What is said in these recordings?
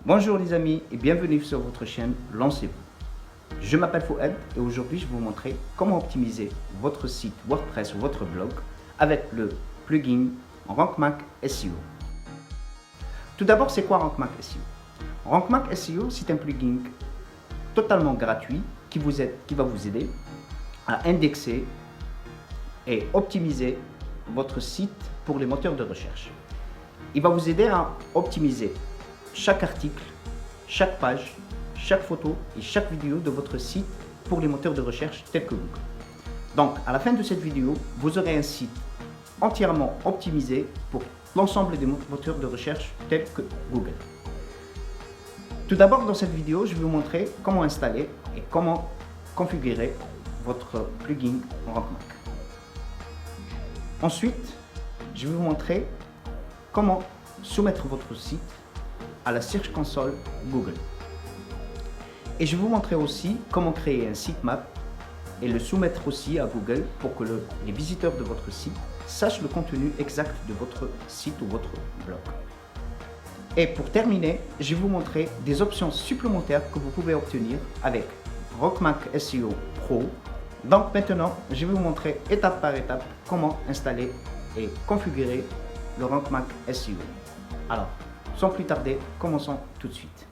Bonjour les amis et bienvenue sur votre chaîne Lancez-vous. Je m'appelle Fouad et aujourd'hui je vais vous montrer comment optimiser votre site WordPress ou votre blog avec le plugin RankMath SEO. Tout d'abord, c'est quoi RankMath SEO? RankMath SEO, c'est un plugin totalement gratuit qui va vous aider à indexer et optimiser votre site pour les moteurs de recherche. Il va vous aider à optimiser chaque article, chaque page, chaque photo et chaque vidéo de votre site pour les moteurs de recherche tels que Google. Donc, à la fin de cette vidéo, vous aurez un site entièrement optimisé pour l'ensemble des moteurs de recherche tels que Google. Tout d'abord, dans cette vidéo, je vais vous montrer comment installer et comment configurer votre plugin RankMath. Ensuite, je vais vous montrer comment soumettre votre site à la Search Console Google. Et je vais vous montrer aussi comment créer un sitemap et le soumettre aussi à Google pour que les visiteurs de votre site sachent le contenu exact de votre site ou votre blog. Et pour terminer, je vais vous montrer des options supplémentaires que vous pouvez obtenir avec RankMath SEO Pro. Donc maintenant, je vais vous montrer étape par étape comment installer et configurer le RankMath SEO. Alors, sans plus tarder, commençons tout de suite.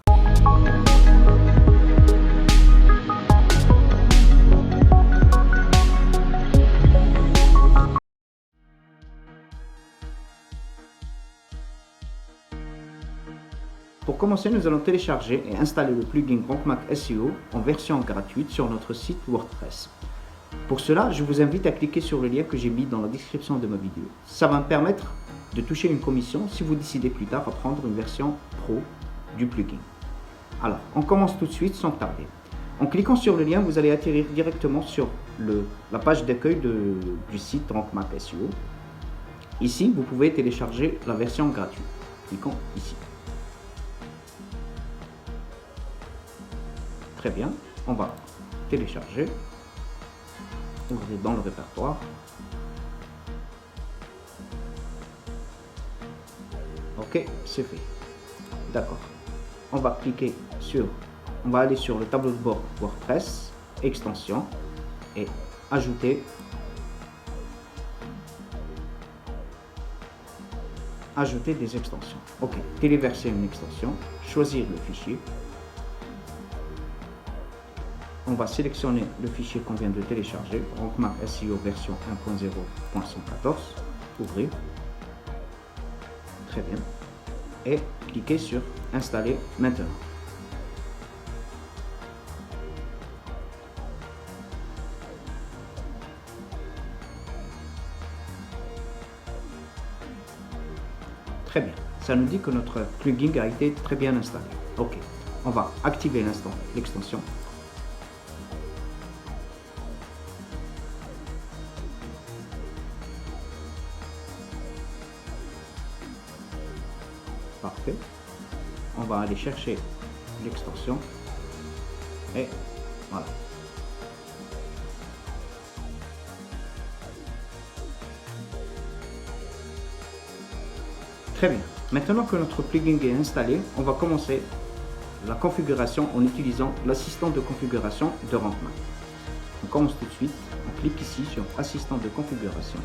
Pour commencer, nous allons télécharger et installer le plugin RankMath SEO en version gratuite sur notre site WordPress. Pour cela, je vous invite à cliquer sur le lien que j'ai mis dans la description de ma vidéo. Ça va me permettre de toucher une commission si vous décidez plus tard à prendre une version pro du plugin. Alors, on commence tout de suite sans tarder. En cliquant sur le lien, vous allez atterrir directement sur la page d'accueil du site RankMath SEO. Ici, vous pouvez télécharger la version gratuite. Cliquons ici. Très bien, on va télécharger. Ouvrez dans le répertoire. Ok, c'est fait. D'accord. On va aller sur le tableau de bord WordPress, extension et ajouter des extensions. Ok, téléverser une extension, choisir le fichier. On va sélectionner le fichier qu'on vient de télécharger, RankMath SEO version 1.0.114, ouvrir, très bien, et cliquer sur installer maintenant. Très bien, ça nous dit que notre plugin a été très bien installé. Ok, on va activer l'extension. Parfait. On va aller chercher l'extension et voilà. Très bien. Maintenant que notre plugin est installé, on va commencer la configuration en utilisant l'assistant de configuration de RankMath. On commence tout de suite. On clique ici sur assistant de configuration.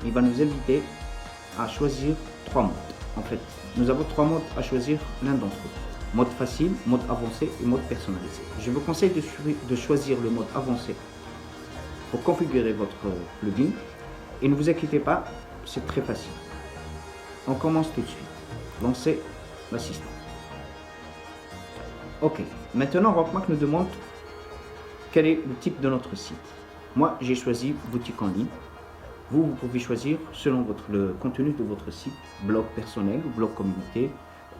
Il va nous inviter à choisir 3 modes. En fait, nous avons 3 modes à choisir l'un d'entre eux. Mode facile, mode avancé et mode personnalisé. Je vous conseille de choisir le mode avancé pour configurer votre plugin. Et ne vous inquiétez pas, c'est très facile. On commence tout de suite. Lancer l'assistant. Ok, maintenant RankMath nous demande quel est le type de notre site. Moi, j'ai choisi boutique en ligne. Vous pouvez choisir selon le contenu de votre site, blog personnel, blog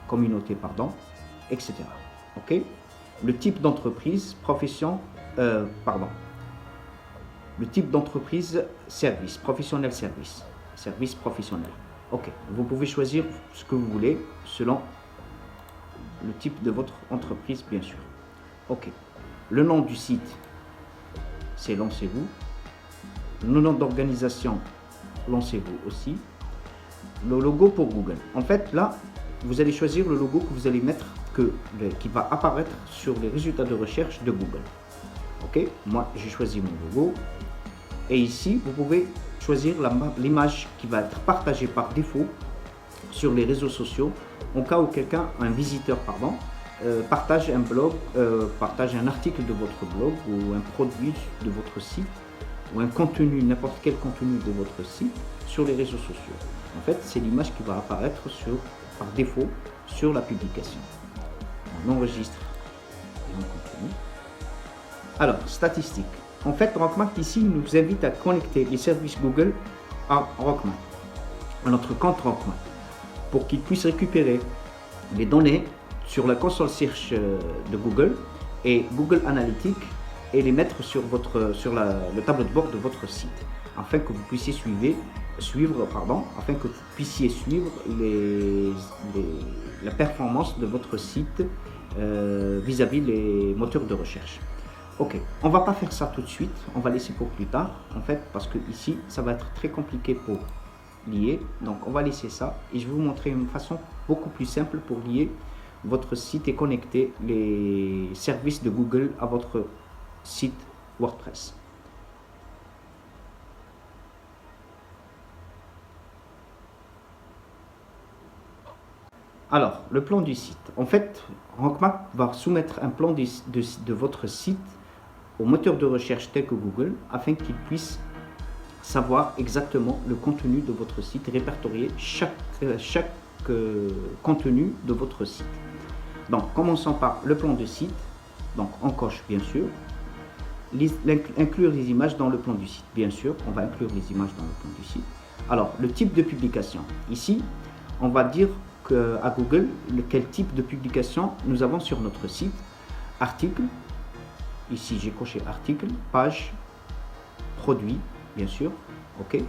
communauté, etc. Ok. Le type d'entreprise, le type d'entreprise, service, professionnel service, service professionnel. Ok. Vous pouvez choisir ce que vous voulez selon le type de votre entreprise, bien sûr. Ok. Le nom du site, c'est Lancez-vous. Le nom d'organisation, Lancez-vous aussi. Le logo pour Google. En fait, là, vous allez choisir le logo que vous allez mettre, qui va apparaître sur les résultats de recherche de Google. Ok, moi j'ai choisi mon logo. Et ici, vous pouvez choisir l'image qui va être partagée par défaut sur les réseaux sociaux, en cas où un visiteur, partage un blog, partage un article de votre blog ou un produit de votre site ou un contenu, n'importe quel contenu de votre site sur les réseaux sociaux. En fait, c'est l'image qui va apparaître par défaut sur la publication. On enregistre et on continue. Alors, statistiques. En fait, RankMath ici nous invite à connecter les services Google à RankMath, à notre compte RankMath, pour qu'il puisse récupérer les données sur la console search de Google et Google Analytics et les mettre sur le tableau de bord de votre site, afin que vous puissiez suivre la performance de votre site vis-à-vis les moteurs de recherche. Ok, on va pas faire ça tout de suite, on va laisser pour plus tard, en fait, parce que ici, ça va être très compliqué pour lier. Donc, on va laisser ça et je vais vous montrer une façon beaucoup plus simple pour lier votre site et connecter les services de Google à votre site WordPress. Alors, le plan du site. En fait, RankMath va soumettre un plan de votre site au moteur de recherche tel que Google, afin qu'il puisse savoir exactement le contenu de votre site, répertorier chaque contenu de votre site. Donc, commençons par le plan de site. Donc, on coche bien sûr. Inclure les images dans le plan du site. Bien sûr, on va inclure les images dans le plan du site. Alors, le type de publication. Ici, on va dire à Google quel type de publication nous avons sur notre site. Article. Ici, j'ai coché article, page, produit, bien sûr. OK.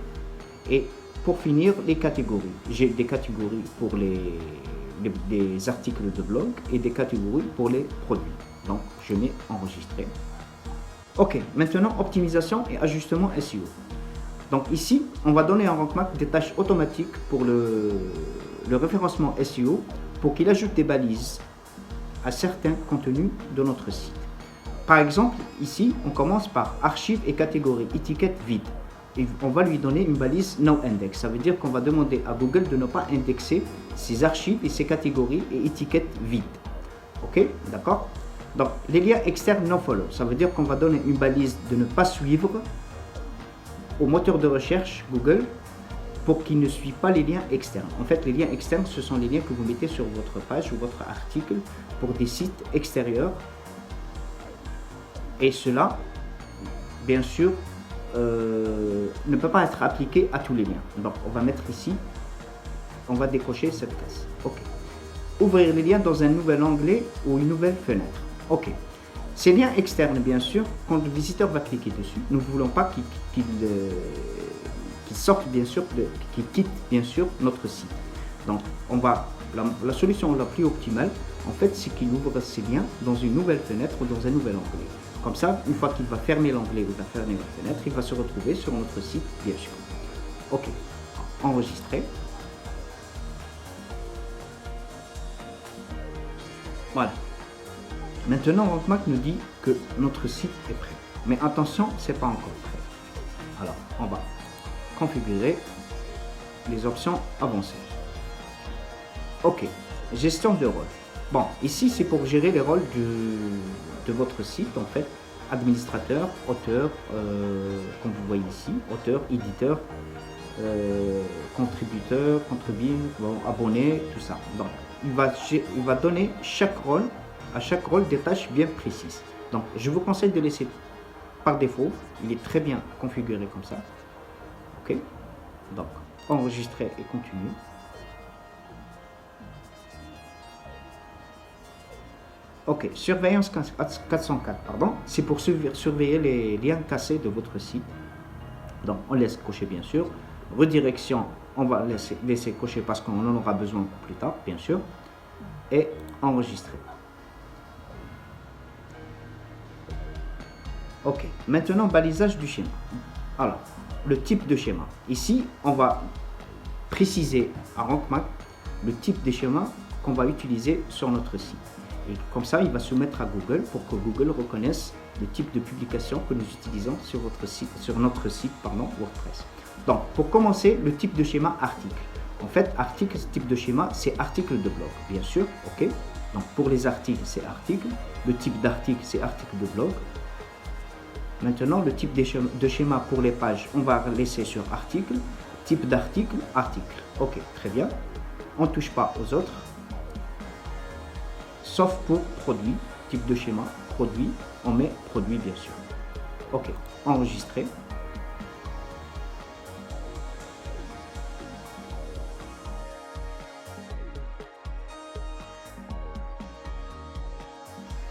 Et pour finir, les catégories. J'ai des catégories pour les articles de blog et des catégories pour les produits. Donc, je mets enregistrer. Ok, maintenant optimisation et ajustement SEO. Donc ici, on va donner à RankMath des tâches automatiques pour le référencement SEO pour qu'il ajoute des balises à certains contenus de notre site. Par exemple, ici, on commence par archives et catégories, étiquette vide. Et on va lui donner une balise no index. Ça veut dire qu'on va demander à Google de ne pas indexer ses archives et ses catégories et étiquettes vides. Ok, d'accord? Donc, les liens externes no follow. Ça veut dire qu'on va donner une balise de ne pas suivre au moteur de recherche Google pour qu'il ne suive pas les liens externes. En fait, les liens externes, ce sont les liens que vous mettez sur votre page ou votre article pour des sites extérieurs. Et cela, bien sûr, ne peut pas être appliqué à tous les liens. Donc, on va mettre ici, on va décocher cette case. OK. Ouvrir les liens dans un nouvel onglet ou une nouvelle fenêtre. OK. Ces liens externes, bien sûr, quand le visiteur va cliquer dessus, nous ne voulons pas qu'il sorte, bien sûr, qu'il quitte, bien sûr, notre site. Donc, la solution la plus optimale, en fait, c'est qu'il ouvre ces liens dans une nouvelle fenêtre ou dans un nouvel onglet. Comme ça, une fois qu'il va fermer l'onglet ou va fermer la fenêtre, il va se retrouver sur notre site, bien sûr. OK. Enregistrer. Voilà. Maintenant, RankMath nous dit que notre site est prêt. Mais attention, ce n'est pas encore prêt. Alors, on va configurer les options avancées. OK. Gestion de rôle. Bon, ici, c'est pour gérer les rôles de votre site, en fait. Administrateur, auteur, comme vous voyez ici, auteur, éditeur, contributeur, abonné, tout ça. Donc, il va donner à chaque rôle des tâches bien précises. Donc, je vous conseille de laisser par défaut. Il est très bien configuré comme ça. OK. Donc, enregistrer et continuer. OK, surveillance 404, pardon, c'est pour surveiller les liens cassés de votre site. Donc, on laisse cocher, bien sûr. Redirection, on va laisser cocher parce qu'on en aura besoin plus tard, bien sûr. Et enregistrer. OK, maintenant, balisage du schéma. Alors, le type de schéma. Ici, on va préciser à RankMath le type de schéma qu'on va utiliser sur notre site. Et comme ça, il va se mettre à Google pour que Google reconnaisse le type de publication que nous utilisons sur notre site WordPress. Donc, pour commencer, le type de schéma article. En fait, article, ce type de schéma, c'est article de blog, bien sûr, ok. Donc, pour les articles, c'est article. Le type d'article, c'est article de blog. Maintenant, le type de schéma pour les pages, on va laisser sur article. Type d'article, article. Ok, très bien. On ne touche pas aux autres. Sauf pour produit, type de schéma, produit, on met produit bien sûr. Ok, enregistrer.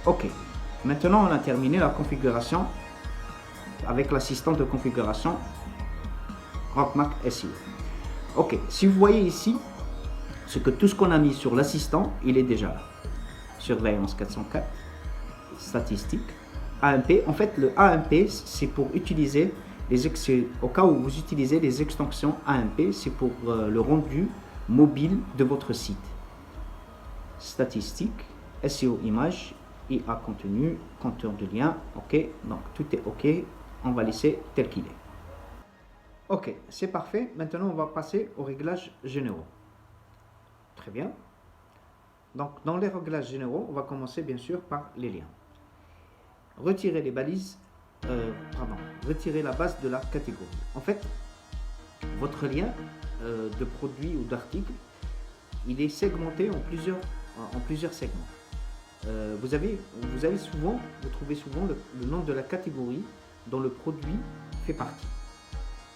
Ok, maintenant on a terminé la configuration avec l'assistant de configuration RockMac SEO. Ok, si vous voyez ici, c'est que tout ce qu'on a mis sur l'assistant, il est déjà là. Surveillance 404, statistiques, AMP. En fait, le AMP, c'est pour utiliser au cas où vous utilisez les extensions AMP, c'est pour le rendu mobile de votre site. Statistiques, SEO image, IA contenu, compteur de lien. Ok, donc tout est ok. On va laisser tel qu'il est. Ok, c'est parfait. Maintenant, on va passer aux réglages généraux. Très bien. Donc, dans les réglages généraux, on va commencer bien sûr par les liens. Retirer les balises, retirer la base de la catégorie. En fait, votre lien de produit ou d'article, il est segmenté en plusieurs segments. Vous trouvez souvent le nom de la catégorie dont le produit fait partie.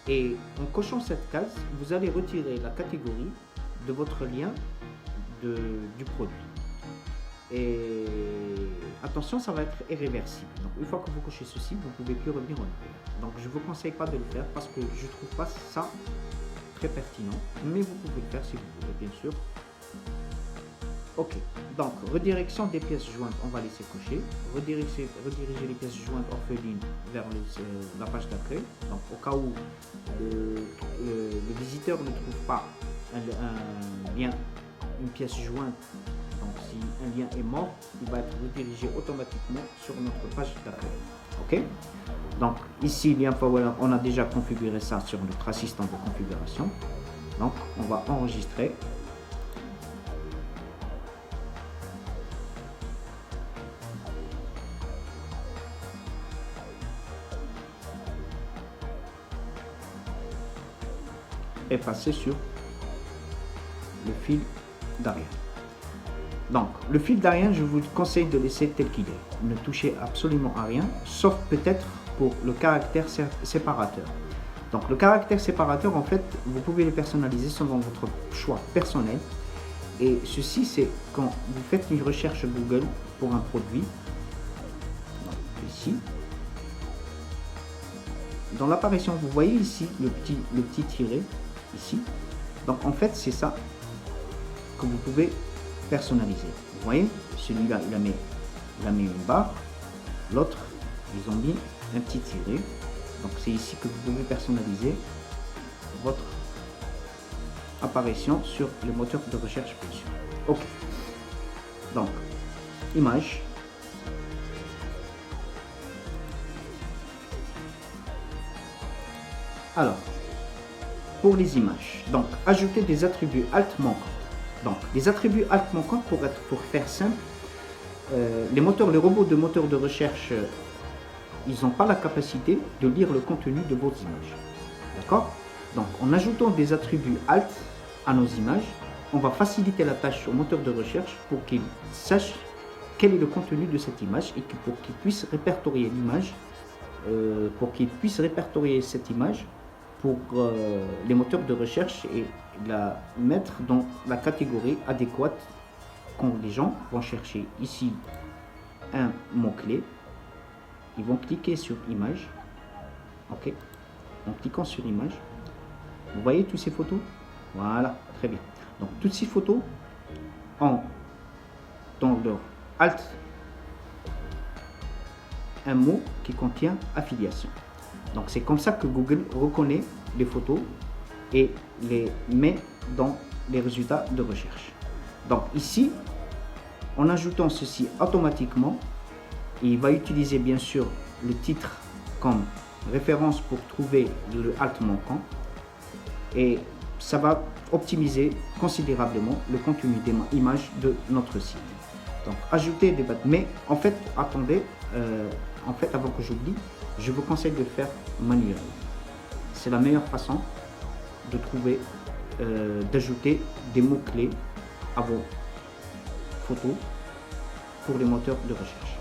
Et en cochant cette case, vous allez retirer la catégorie de votre lien du produit. Et attention, ça va être irréversible. Donc une fois que vous cochez ceci, vous ne pouvez plus revenir en arrière. Donc je ne vous conseille pas de le faire parce que je ne trouve pas ça très pertinent. Mais vous pouvez le faire si vous voulez, bien sûr. Ok, donc redirection des pièces jointes, on va laisser cocher. Rediriger les pièces jointes orphelines vers la page d'accueil. Donc au cas où le visiteur ne trouve pas un lien, une pièce jointe, donc si un lien est mort, il va être redirigé automatiquement sur notre page d'accueil. Ok, donc ici lien Power, on a déjà configuré ça sur notre assistant de configuration. Donc on va enregistrer. Et passer sur le fil d'Ariane. Donc le fil d'Ariane, je vous conseille de laisser tel qu'il est. Ne touchez absolument à rien, sauf peut-être pour le caractère séparateur. Donc le caractère séparateur, en fait, vous pouvez le personnaliser selon votre choix personnel. Et ceci, c'est quand vous faites une recherche Google pour un produit. Donc, ici. Dans l'apparition, vous voyez ici le petit tiret. Ici. Donc en fait c'est ça que vous pouvez personnaliser. Vous voyez, celui-là il a mis une barre, l'autre ils ont mis un petit tiret. Donc c'est ici que vous pouvez personnaliser votre apparition sur les moteurs de recherche bien sûr. Ok, donc image. Alors pour les images, donc ajouter des attributs alt manquants. Donc les attributs alt manquants, pour faire simple, les robots de moteurs de recherche, ils n'ont pas la capacité de lire le contenu de vos images. D'accord? Donc en ajoutant des attributs alt à nos images, on va faciliter la tâche au moteur de recherche pour qu'il sache quel est le contenu de cette image et pour qu'il puisse répertorier l'image, cette image pour les moteurs de recherche et la mettre dans la catégorie adéquate quand les gens vont chercher ici un mot-clé. Ils vont cliquer sur image. Ok, en cliquant sur image, vous voyez toutes ces photos. Voilà, très bien. Donc toutes ces photos ont dans leur alt un mot qui contient affiliation. Donc c'est comme ça que Google reconnaît les photos et les met dans les résultats de recherche. Donc ici, en ajoutant ceci automatiquement, il va utiliser bien sûr le titre comme référence pour trouver le alt manquant et ça va optimiser considérablement le contenu des images de notre site. Donc ajouter des bâtiments, mais en fait attendez, en fait avant que j'oublie, je vous conseille de le faire manuellement. C'est la meilleure façon de trouver, d'ajouter des mots-clés à vos photos pour les moteurs de recherche.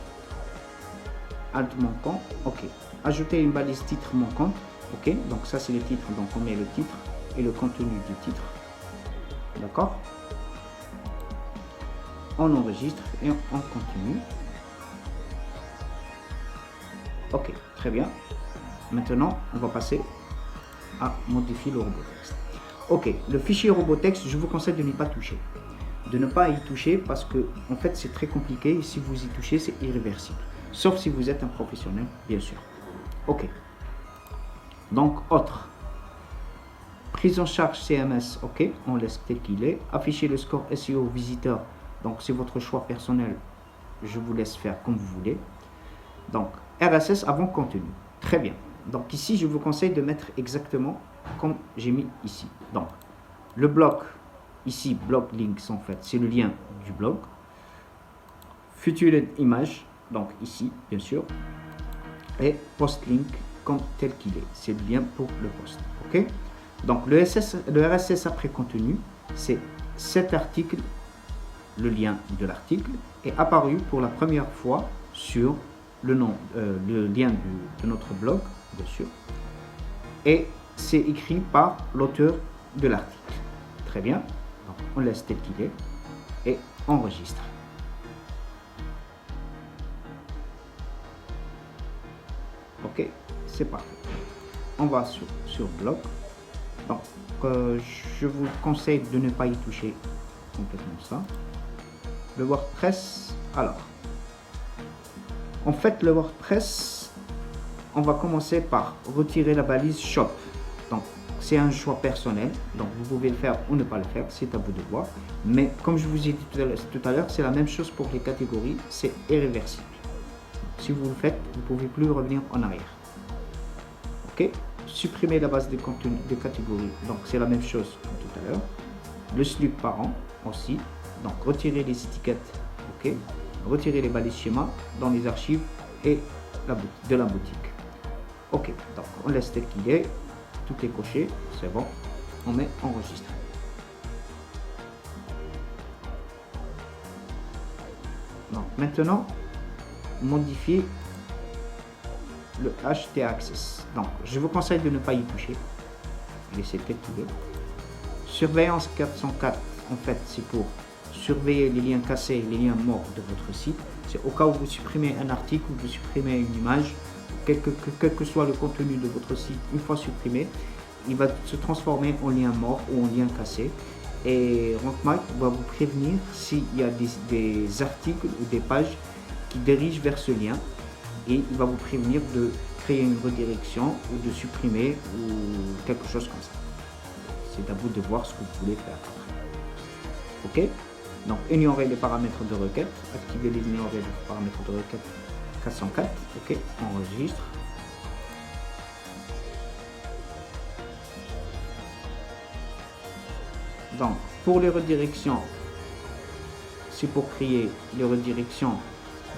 Alt manquant, ok. Ajouter une balise titre manquante, ok. Donc ça c'est le titre, donc on met le titre et le contenu du titre, d'accord. On enregistre et on continue. Ok, très bien. Maintenant, on va passer à modifier le robotext. Ok, le fichier robotext, je vous conseille de n'y pas toucher. De ne pas y toucher parce que en fait c'est très compliqué et si vous y touchez c'est irréversible. Sauf si vous êtes un professionnel, bien sûr. Ok. Donc, autre. Prise en charge CMS, ok, on laisse tel qu'il est. Afficher le score SEO visiteur, donc c'est votre choix personnel. Je vous laisse faire comme vous voulez. Donc, RSS avant contenu. Très bien. Donc ici, je vous conseille de mettre exactement comme j'ai mis ici. Donc, le bloc, ici, bloc links en fait, c'est le lien du blog. Featured image, donc ici, bien sûr. Et post link comme tel qu'il est. C'est le lien pour le post. Ok. Donc le RSS après contenu, c'est cet article, le lien de l'article est apparu pour la première fois sur le lien de notre blog, bien sûr, et c'est écrit par l'auteur de l'article. Très bien, donc on laisse tel qu'il est et enregistre. Ok, c'est parfait. On va sur blog. Donc, je vous conseille de ne pas y toucher complètement ça. Le WordPress, alors, en fait, le WordPress, on va commencer par retirer la balise shop. Donc, c'est un choix personnel. Donc, vous pouvez le faire ou ne pas le faire, c'est à vous de voir. Mais comme je vous ai dit tout à l'heure, c'est la même chose pour les catégories, c'est irréversible. Si vous le faites, vous ne pouvez plus revenir en arrière. Ok. Supprimer la base de contenu de catégories, donc c'est la même chose que tout à l'heure. Le slug parent aussi, donc retirer les étiquettes, ok. Retirer les balises schéma dans les archives et de la boutique. Ok, donc on laisse tel qu'il est, tout est coché, c'est bon, on met enregistrer. Donc maintenant, modifier le htaccess. Donc, je vous conseille de ne pas y toucher. Laissez tel qu'il est. Surveillance 404, en fait, c'est pour surveiller les liens cassés, les liens morts de votre site. C'est au cas où vous supprimez un article ou vous supprimez une image, quel que soit le contenu de votre site, une fois supprimé, il va se transformer en lien mort ou en lien cassé. Et RankMath va vous prévenir s'il y a des articles ou des pages qui dirigent vers ce lien. Et il va vous prévenir de créer une redirection ou de supprimer ou quelque chose comme ça. C'est à vous de voir ce que vous voulez faire après. Ok. Donc ignorer les paramètres de requête, activer les ignorer les paramètres de requête 404. Ok, enregistre. Donc pour les redirections, c'est pour créer les redirections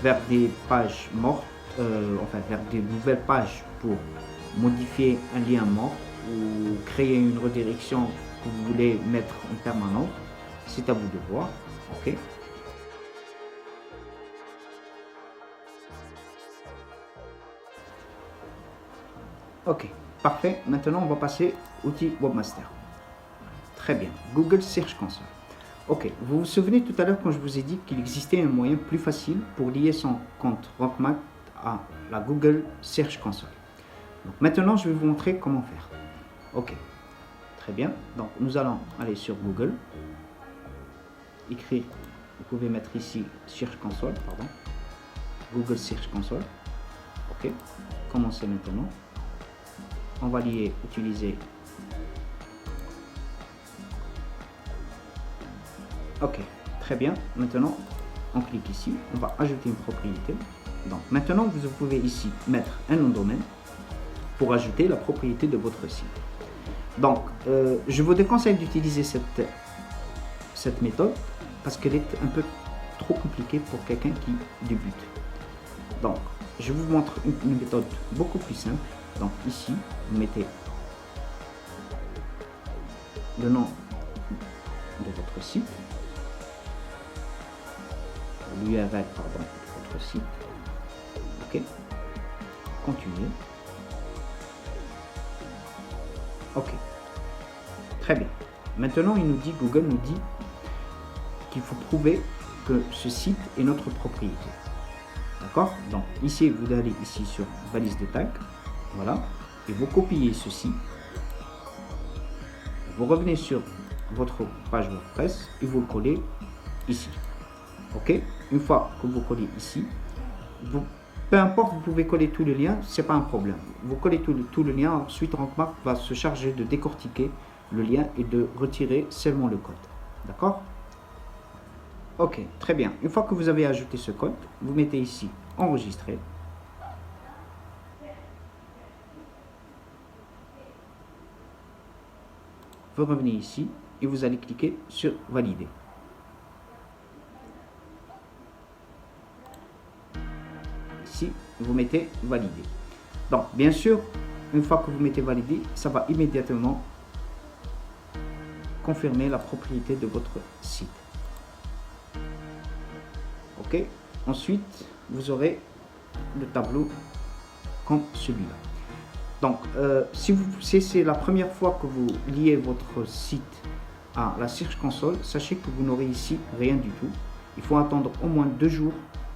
vers des pages mortes. Enfin vers des nouvelles pages pour modifier un lien mort ou créer une redirection que vous voulez mettre en permanence, c'est à vous de voir. Ok. Ok, parfait. Maintenant on va passer au outil Webmaster. Très bien. Google Search Console. Ok, vous vous souvenez tout à l'heure quand je vous ai dit qu'il existait un moyen plus facile pour lier son compte RankMath à la Google Search Console. Donc maintenant, je vais vous montrer comment faire. Ok, très bien. Donc nous allons aller sur Google, écrire, vous pouvez mettre ici Search Console, pardon, Google Search Console. Ok, commencez maintenant. On va utiliser. Ok, très bien. Maintenant, on clique ici. On va ajouter une propriété. Donc, maintenant, vous pouvez ici mettre un nom de domaine pour ajouter la propriété de votre site. Donc, je vous déconseille d'utiliser cette méthode parce qu'elle est un peu trop compliquée pour quelqu'un qui débute. Donc, je vous montre une méthode beaucoup plus simple. Donc, ici, vous mettez le nom de votre site, l'URL de votre site. OK. Continuez. OK. Très bien. Maintenant, Google nous dit qu'il faut prouver que ce site est notre propriété. D'accord? Donc, ici, vous allez ici sur valise de tag. Voilà. Et vous copiez ceci. Vous revenez sur votre page WordPress et vous le collez ici. OK? Une fois que vous collez ici, peu importe, vous pouvez coller tous les liens, c'est pas un problème. Vous collez tout le lien, ensuite RankMath va se charger de décortiquer le lien et de retirer seulement le code. D'accord? OK, très bien. Une fois que vous avez ajouté ce code, vous mettez ici enregistrer. Vous revenez ici et vous allez cliquer sur valider. Ici, vous mettez valider. Donc, bien sûr, une fois que vous mettez valider, ça va immédiatement confirmer la propriété de votre site. OK. Ensuite, vous aurez le tableau comme celui-là. Donc, si c'est la première fois que vous liez votre site à la Search Console, sachez que vous n'aurez ici rien du tout. Il faut attendre au moins 2 jours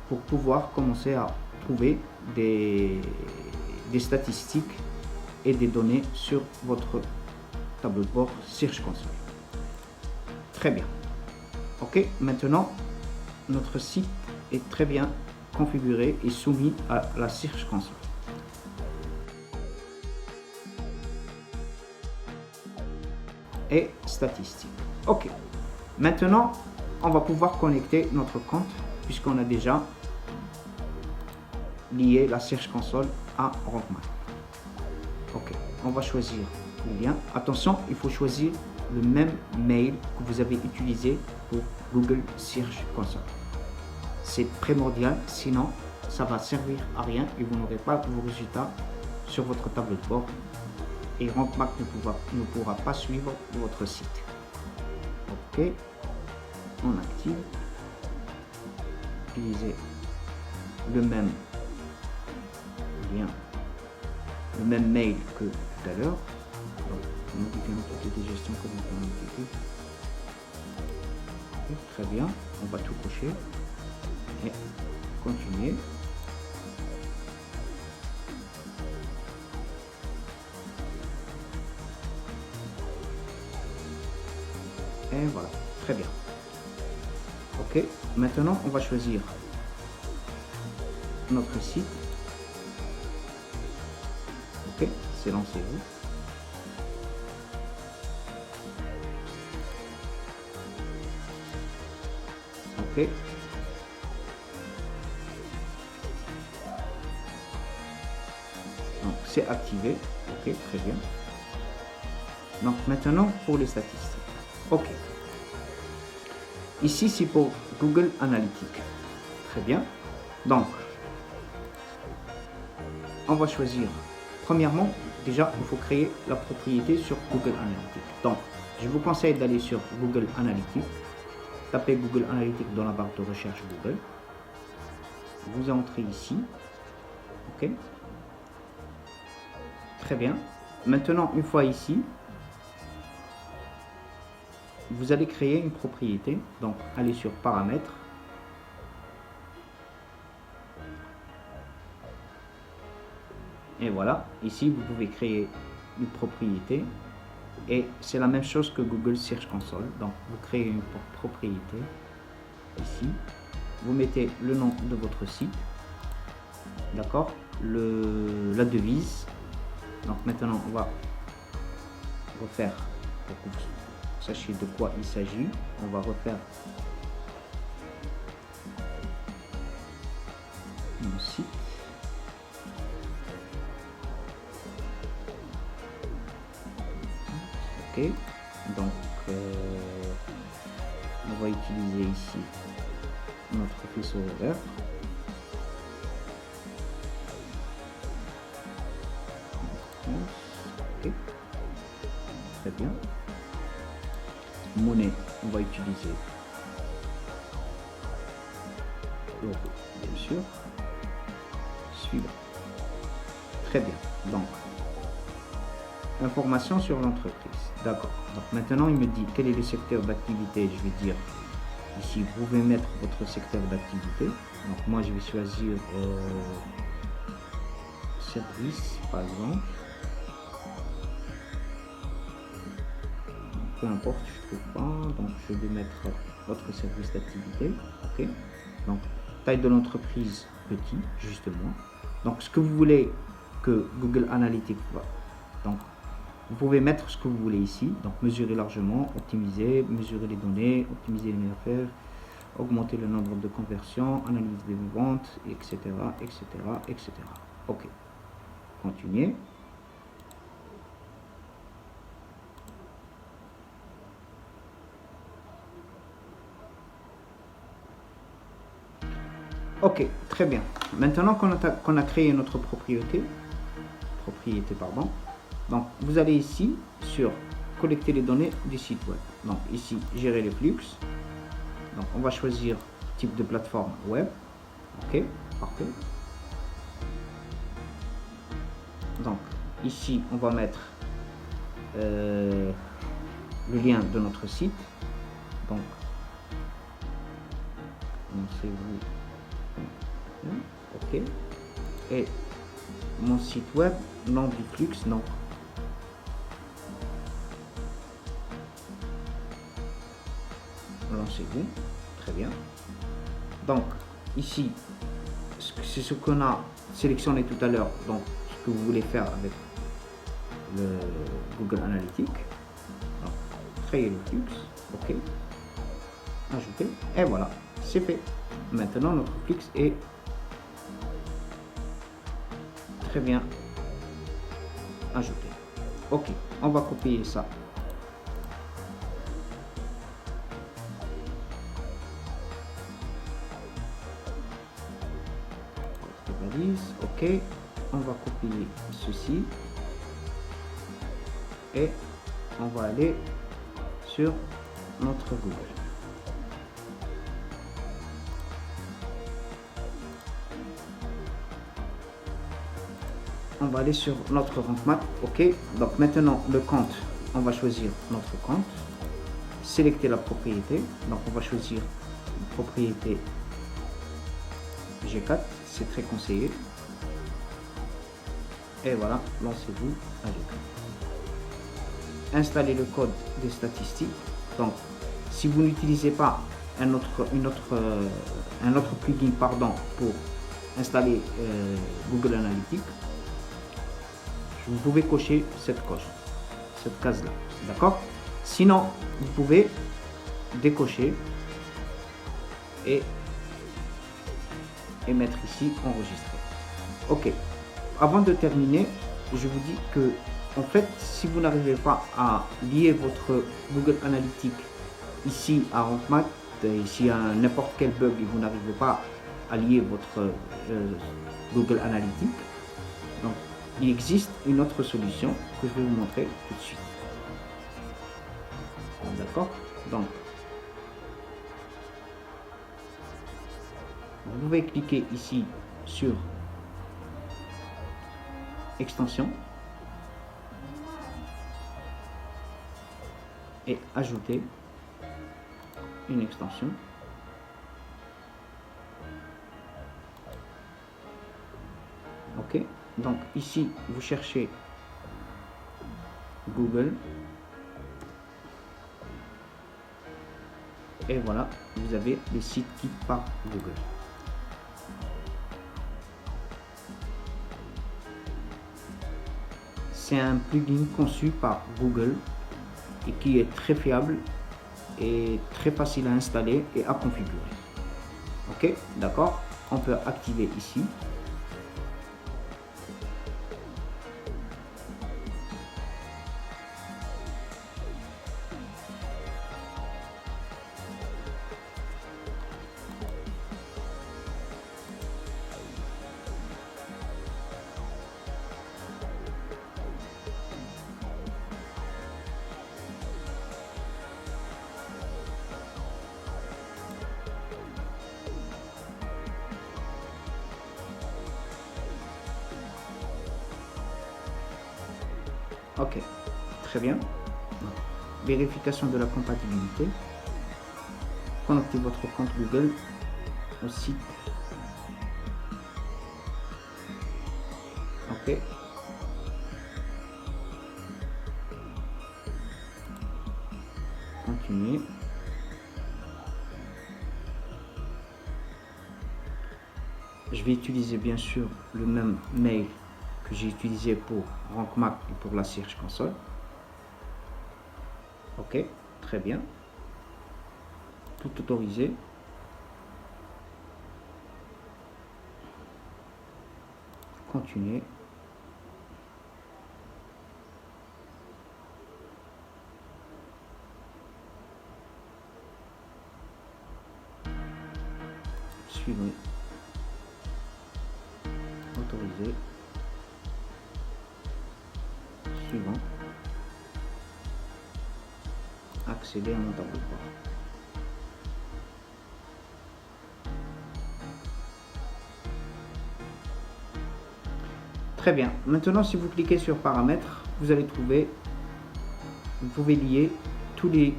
pour pouvoir commencer à trouver des statistiques et des données sur votre tableau de bord Search Console. Très bien. OK, maintenant, notre site est très bien configuré et soumis à la Search Console. Et statistiques. OK. Maintenant, on va pouvoir connecter notre compte puisqu'on a déjà lié la Search Console à RankMath. OK. On va choisir le lien. Attention, il faut choisir le même mail que vous avez utilisé pour Google Search Console. C'est primordial, sinon ça va servir à rien et vous n'aurez pas vos résultats sur votre tableau de bord. Et RankMath ne pourra pas suivre votre site. OK, on active. Utilisez le même lien, le même mail que tout à l'heure. Modifier l'entité de gestion comme on peut modifier. Très bien, on va tout cocher et continuer. Et voilà, très bien. OK, maintenant on va choisir notre site. OK, c'est lancez-vous. OK. Donc c'est activé. OK, très bien. Donc maintenant pour les statistiques. OK. Ici, c'est pour Google Analytics. Très bien. Donc, on va choisir. Premièrement, déjà, il faut créer la propriété sur Google Analytics. Donc, je vous conseille d'aller sur Google Analytics. Tapez Google Analytics dans la barre de recherche Google. Vous entrez ici. OK. Très bien. Maintenant, une fois ici, vous allez créer une propriété. Donc, allez sur paramètres. Et voilà, ici, vous pouvez créer une propriété. Et c'est la même chose que Google Search Console. Donc, vous créez une propriété. Ici, vous mettez le nom de votre site. D'accord, la devise. Donc, maintenant, on va refaire pour que vous sachiez de quoi il s'agit. On va refaire ok. Donc on va utiliser ici notre faisceau horaire. Ok, très bien. Monnaie, on va utiliser l'euro, bien sûr. Suivant. Très bien. Donc, information sur l'entreprise. D'accord. Donc maintenant, il me dit quel est le secteur d'activité. Je vais dire ici, vous pouvez mettre votre secteur d'activité. Donc moi, je vais choisir service, par exemple. Peu importe, je trouve pas. Donc je vais mettre votre service d'activité. Ok. Donc taille de l'entreprise petit, justement. Donc ce que vous voulez que Google Analytics va. Donc vous pouvez mettre ce que vous voulez ici. Donc mesurer largement, optimiser, mesurer les données, optimiser les affaires, augmenter le nombre de conversions, analyse des ventes, etc., etc., etc. Ok. Continuer. Ok, très bien. Maintenant qu'on a créé notre propriété, pardon, donc vous allez ici sur collecter les données du site web. Donc ici, gérer les flux. Donc on va choisir type de plateforme web. Ok, parfait. Donc ici, on va mettre le lien de notre site. Donc, ok, et mon site web, nom du flux, non. Lancez-vous, très bien. Donc ici, c'est ce qu'on a sélectionné tout à l'heure. Donc ce que vous voulez faire avec le Google Analytics. Donc, créer le flux, ok, ajouter, et voilà, c'est fait. Maintenant notre flux est très bien ajouté. Ok, on va copier ça. Ok, on va copier ceci et on va aller sur notre Google. On va aller sur notre Rank Math. Ok, donc maintenant le compte, on va choisir notre compte, sélecter la propriété. Donc on va choisir une propriété G4, c'est très conseillé. Et voilà, lancez-vous à G4. Installez le code des statistiques. Donc si vous n'utilisez pas un autre plugin pour installer Google Analytics, vous pouvez cocher cette case là, d'accord. Sinon vous pouvez décocher et mettre ici enregistrer. Ok, avant de terminer, je vous dis que en fait, si vous n'arrivez pas à lier votre Google Analytics ici à Rank Math, s'il y a n'importe quel bug et vous n'arrivez pas à lier votre Google Analytics, donc il existe une autre solution que je vais vous montrer tout de suite. D'accord? Donc vous pouvez cliquer ici sur extension et ajouter une extension. Ok, donc ici vous cherchez Google et voilà, vous avez les sites guidés par Google. C'est un plugin conçu par Google et qui est très fiable et très facile à installer et à configurer. Ok, d'accord, on peut activer ici. Ok, très bien. Vérification de la compatibilité. Connectez votre compte Google au site. Ok. Continuer. Je vais utiliser bien sûr le même mail que j'ai utilisé pour RankMath et pour la Search Console. Ok, très bien. Tout autorisé. Continuer. Suivre. Autorisé. Suivant. Accéder à mon tableau de bord. Très bien. Maintenant, si vous cliquez sur paramètres, vous allez trouver, vous pouvez lier tous les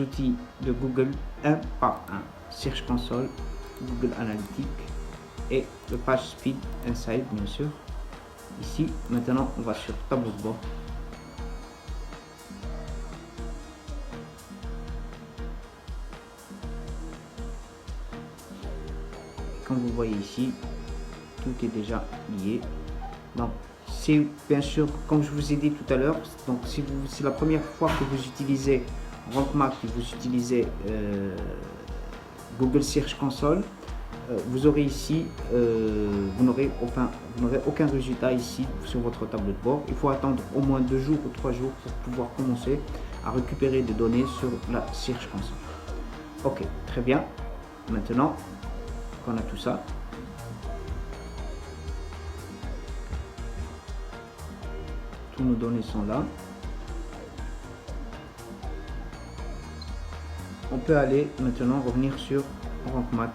outils de Google un par un. Search Console, Google Analytics et le Page Speed Insight, bien sûr. Ici, maintenant, on va sur tableau de bord. Comme vous voyez ici, tout est déjà lié. Donc, c'est bien sûr, comme je vous ai dit tout à l'heure, donc si c'est la première fois que vous utilisez RankMath, que vous utilisez Google Search Console, vous aurez ici, vous n'aurez aucun résultat ici sur votre tableau de bord. Il faut attendre au moins 2 jours ou 3 jours pour pouvoir commencer à récupérer des données sur la Search Console. Ok, très bien. Maintenant qu'on a tout ça, tous nos données sont là. On peut aller maintenant revenir sur RankMath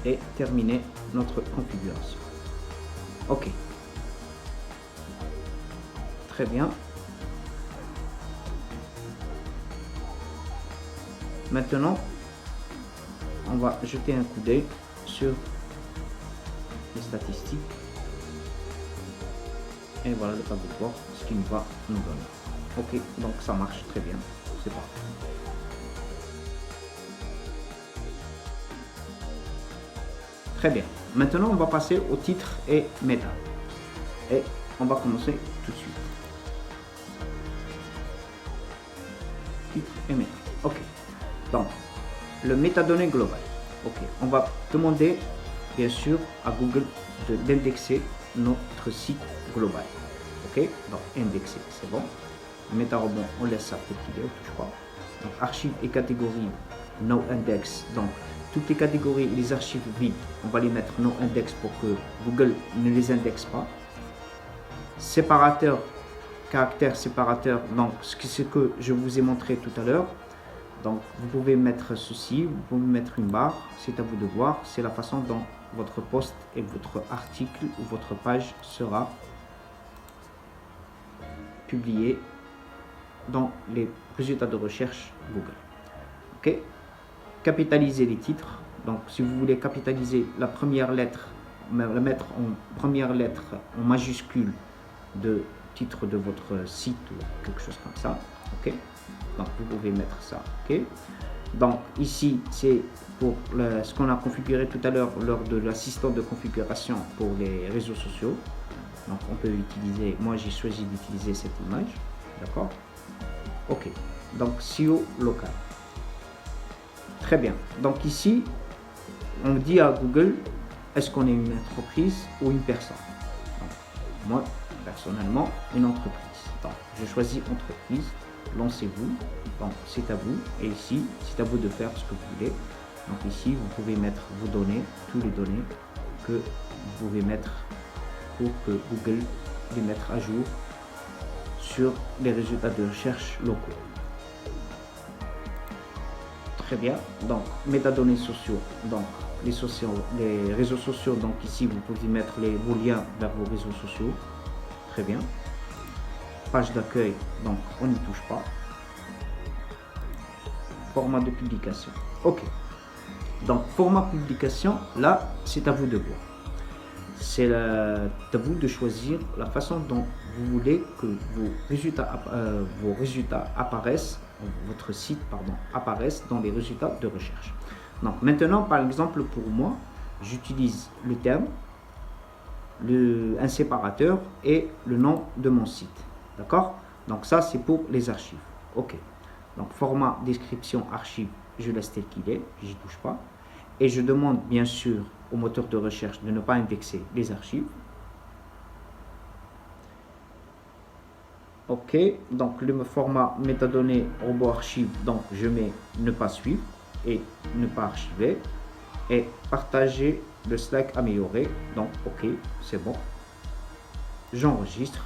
et terminer notre configuration. Ok. Très bien. Maintenant, on va jeter un coup d'œil sur les statistiques. Et voilà le tableau de bord, ce qu'il va nous donner. Ok, donc ça marche très bien. C'est parfait. Très bien. Maintenant, on va passer au titre et méta. Et on va commencer tout de suite. Titre et méta. Ok. Donc, le métadonnées global. Ok. On va demander, bien sûr, à Google d'indexer notre site global. Ok. Donc, indexer, c'est bon. Méta-rebond, on laisse ça tel qu'il est, on touche pas. Donc, archives et catégories, no index. Donc, toutes les catégories et les archives vides, on va les mettre no index pour que Google ne les indexe pas. Séparateur, caractère séparateur, donc ce que je vous ai montré tout à l'heure. Donc vous pouvez mettre ceci, vous pouvez mettre une barre, c'est à vous de voir. C'est la façon dont votre post et votre article ou votre page sera publié dans les résultats de recherche Google. Ok. Capitaliser les titres. Donc si vous voulez capitaliser la première lettre, la mettre en première lettre en majuscule de titre de votre site ou quelque chose comme ça. Ok. Donc vous pouvez mettre ça. Ok. Donc ici c'est pour ce qu'on a configuré tout à l'heure lors de l'assistant de configuration pour les réseaux sociaux. Donc on peut utiliser, moi j'ai choisi d'utiliser cette image. D'accord. Ok. Donc SEO local. Très bien. Donc ici, on dit à Google, est-ce qu'on est une entreprise ou une personne? Donc, moi, personnellement, une entreprise. Donc, je choisis entreprise, lancez-vous. Donc, c'est à vous. Et ici, c'est à vous de faire ce que vous voulez. Donc ici, vous pouvez mettre vos données, toutes les données que vous pouvez mettre pour que Google les mette à jour sur les résultats de recherche locaux. très bien. Donc, métadonnées sociaux. Donc, les réseaux sociaux. Donc, ici, vous pouvez mettre vos liens vers vos réseaux sociaux. Très bien. Page d'accueil. Donc, on n'y touche pas. Format de publication. OK. Donc, format publication, là, c'est à vous de voir. C'est à vous de choisir la façon dont vous voulez que vos résultats apparaissent, votre site apparaisse dans les résultats de recherche. Donc maintenant, par exemple, pour moi, j'utilise le terme, un séparateur et le nom de mon site. D'accord? Donc ça, c'est pour les archives. OK. Donc format, description, archive, je laisse tel qu'il est, j'y touche pas. Et je demande bien sûr au moteur de recherche de ne pas indexer les archives. OK, donc le format métadonnées robot archive, donc je mets ne pas suivre et ne pas archiver et partager le Slack amélioré. Donc OK, c'est bon. J'enregistre.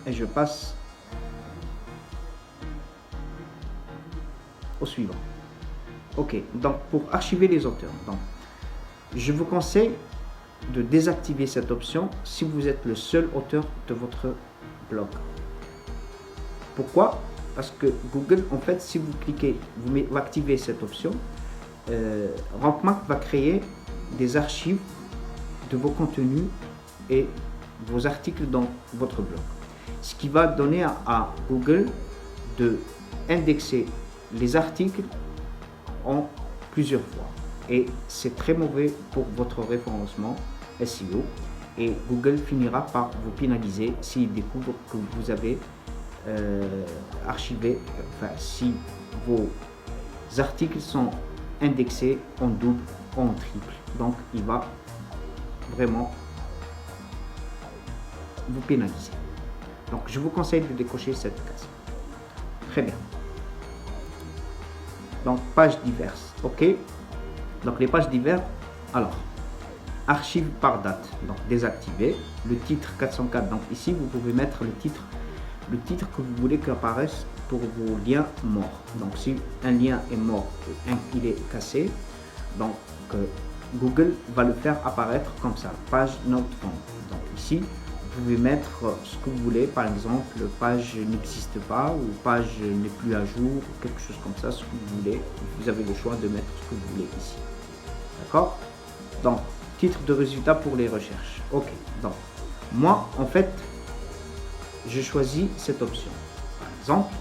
Et je passe au suivant. OK, donc pour archiver les auteurs, donc, je vous conseille de désactiver cette option si vous êtes le seul auteur de votre blog. Pourquoi? Parce que Google, en fait, si vous cliquez, vous activez cette option, Rank Math va créer des archives de vos contenus et vos articles dans votre blog. Ce qui va donner à Google de indexer les articles en plusieurs fois. Et c'est très mauvais pour votre référencement SEO. Et Google finira par vous pénaliser s'il découvre que vous avez archivé, si vos articles sont indexés en double ou en triple. Donc, il va vraiment vous pénaliser. Donc, je vous conseille de décocher cette case. Très bien. Donc, pages diverses. OK. Donc, les pages diverses. Alors, archive par date. Donc, désactiver. Le titre 404. Donc, ici, vous pouvez mettre le titre que vous voulez qu'apparaisse pour vos liens morts. Donc, si un lien est mort, il est cassé, donc Google va le faire apparaître comme ça. Page not found. Donc, ici, vous pouvez mettre ce que vous voulez, par exemple, page n'existe pas ou page n'est plus à jour, quelque chose comme ça, ce que vous voulez. Vous avez le choix de mettre ce que vous voulez ici. D'accord? Donc, titre de résultat pour les recherches. OK. Donc, moi, en fait, je choisis cette option. Par exemple,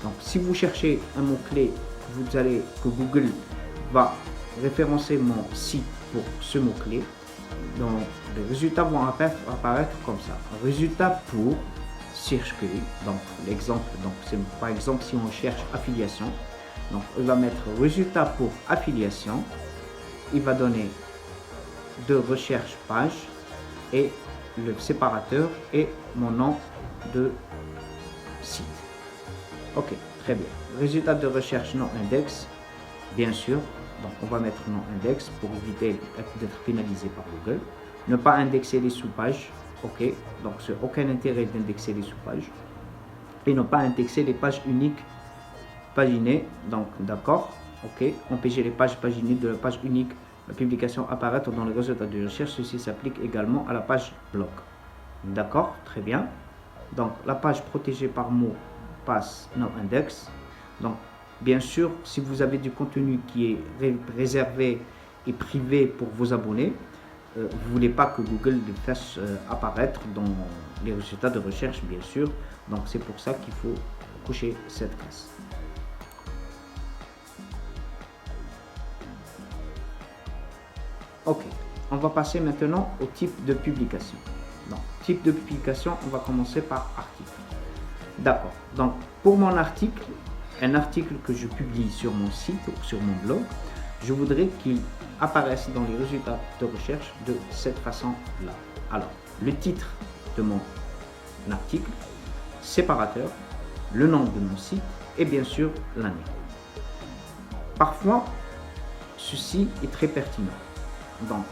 donc, si vous cherchez un mot-clé, que Google va référencer mon site pour ce mot-clé. Donc, les résultats vont apparaître comme ça. Résultat pour search query. Donc, l'exemple, c'est par exemple si on cherche affiliation. Donc, il va mettre résultat pour affiliation. Il va donner de recherche page et le séparateur et mon nom de site. OK, très bien. Résultat de recherche non index, bien sûr. Donc, on va mettre non index pour éviter d'être pénalisé par Google. Ne pas indexer les sous-pages. OK. Donc, c'est aucun intérêt d'indexer les sous-pages. Et ne pas indexer les pages uniques paginées. Donc, d'accord. OK. Empêcher les pages paginées de la page unique. La publication apparaître dans les résultats de recherche. Ceci s'applique également à la page blog. D'accord. Très bien. Donc, la page protégée par mot passe non index. Donc, bien sûr, si vous avez du contenu qui est réservé et privé pour vos abonnés, vous ne voulez pas que Google le fasse apparaître dans les résultats de recherche, bien sûr. Donc, c'est pour ça qu'il faut cocher cette case. OK. On va passer maintenant au type de publication. Donc, type de publication, on va commencer par article. D'accord. Donc, pour mon article, un article que je publie sur mon site ou sur mon blog, je voudrais qu'il apparaisse dans les résultats de recherche de cette façon-là. Alors, le titre de mon article, séparateur, le nom de mon site et bien sûr l'année. Parfois, ceci est très pertinent. Donc,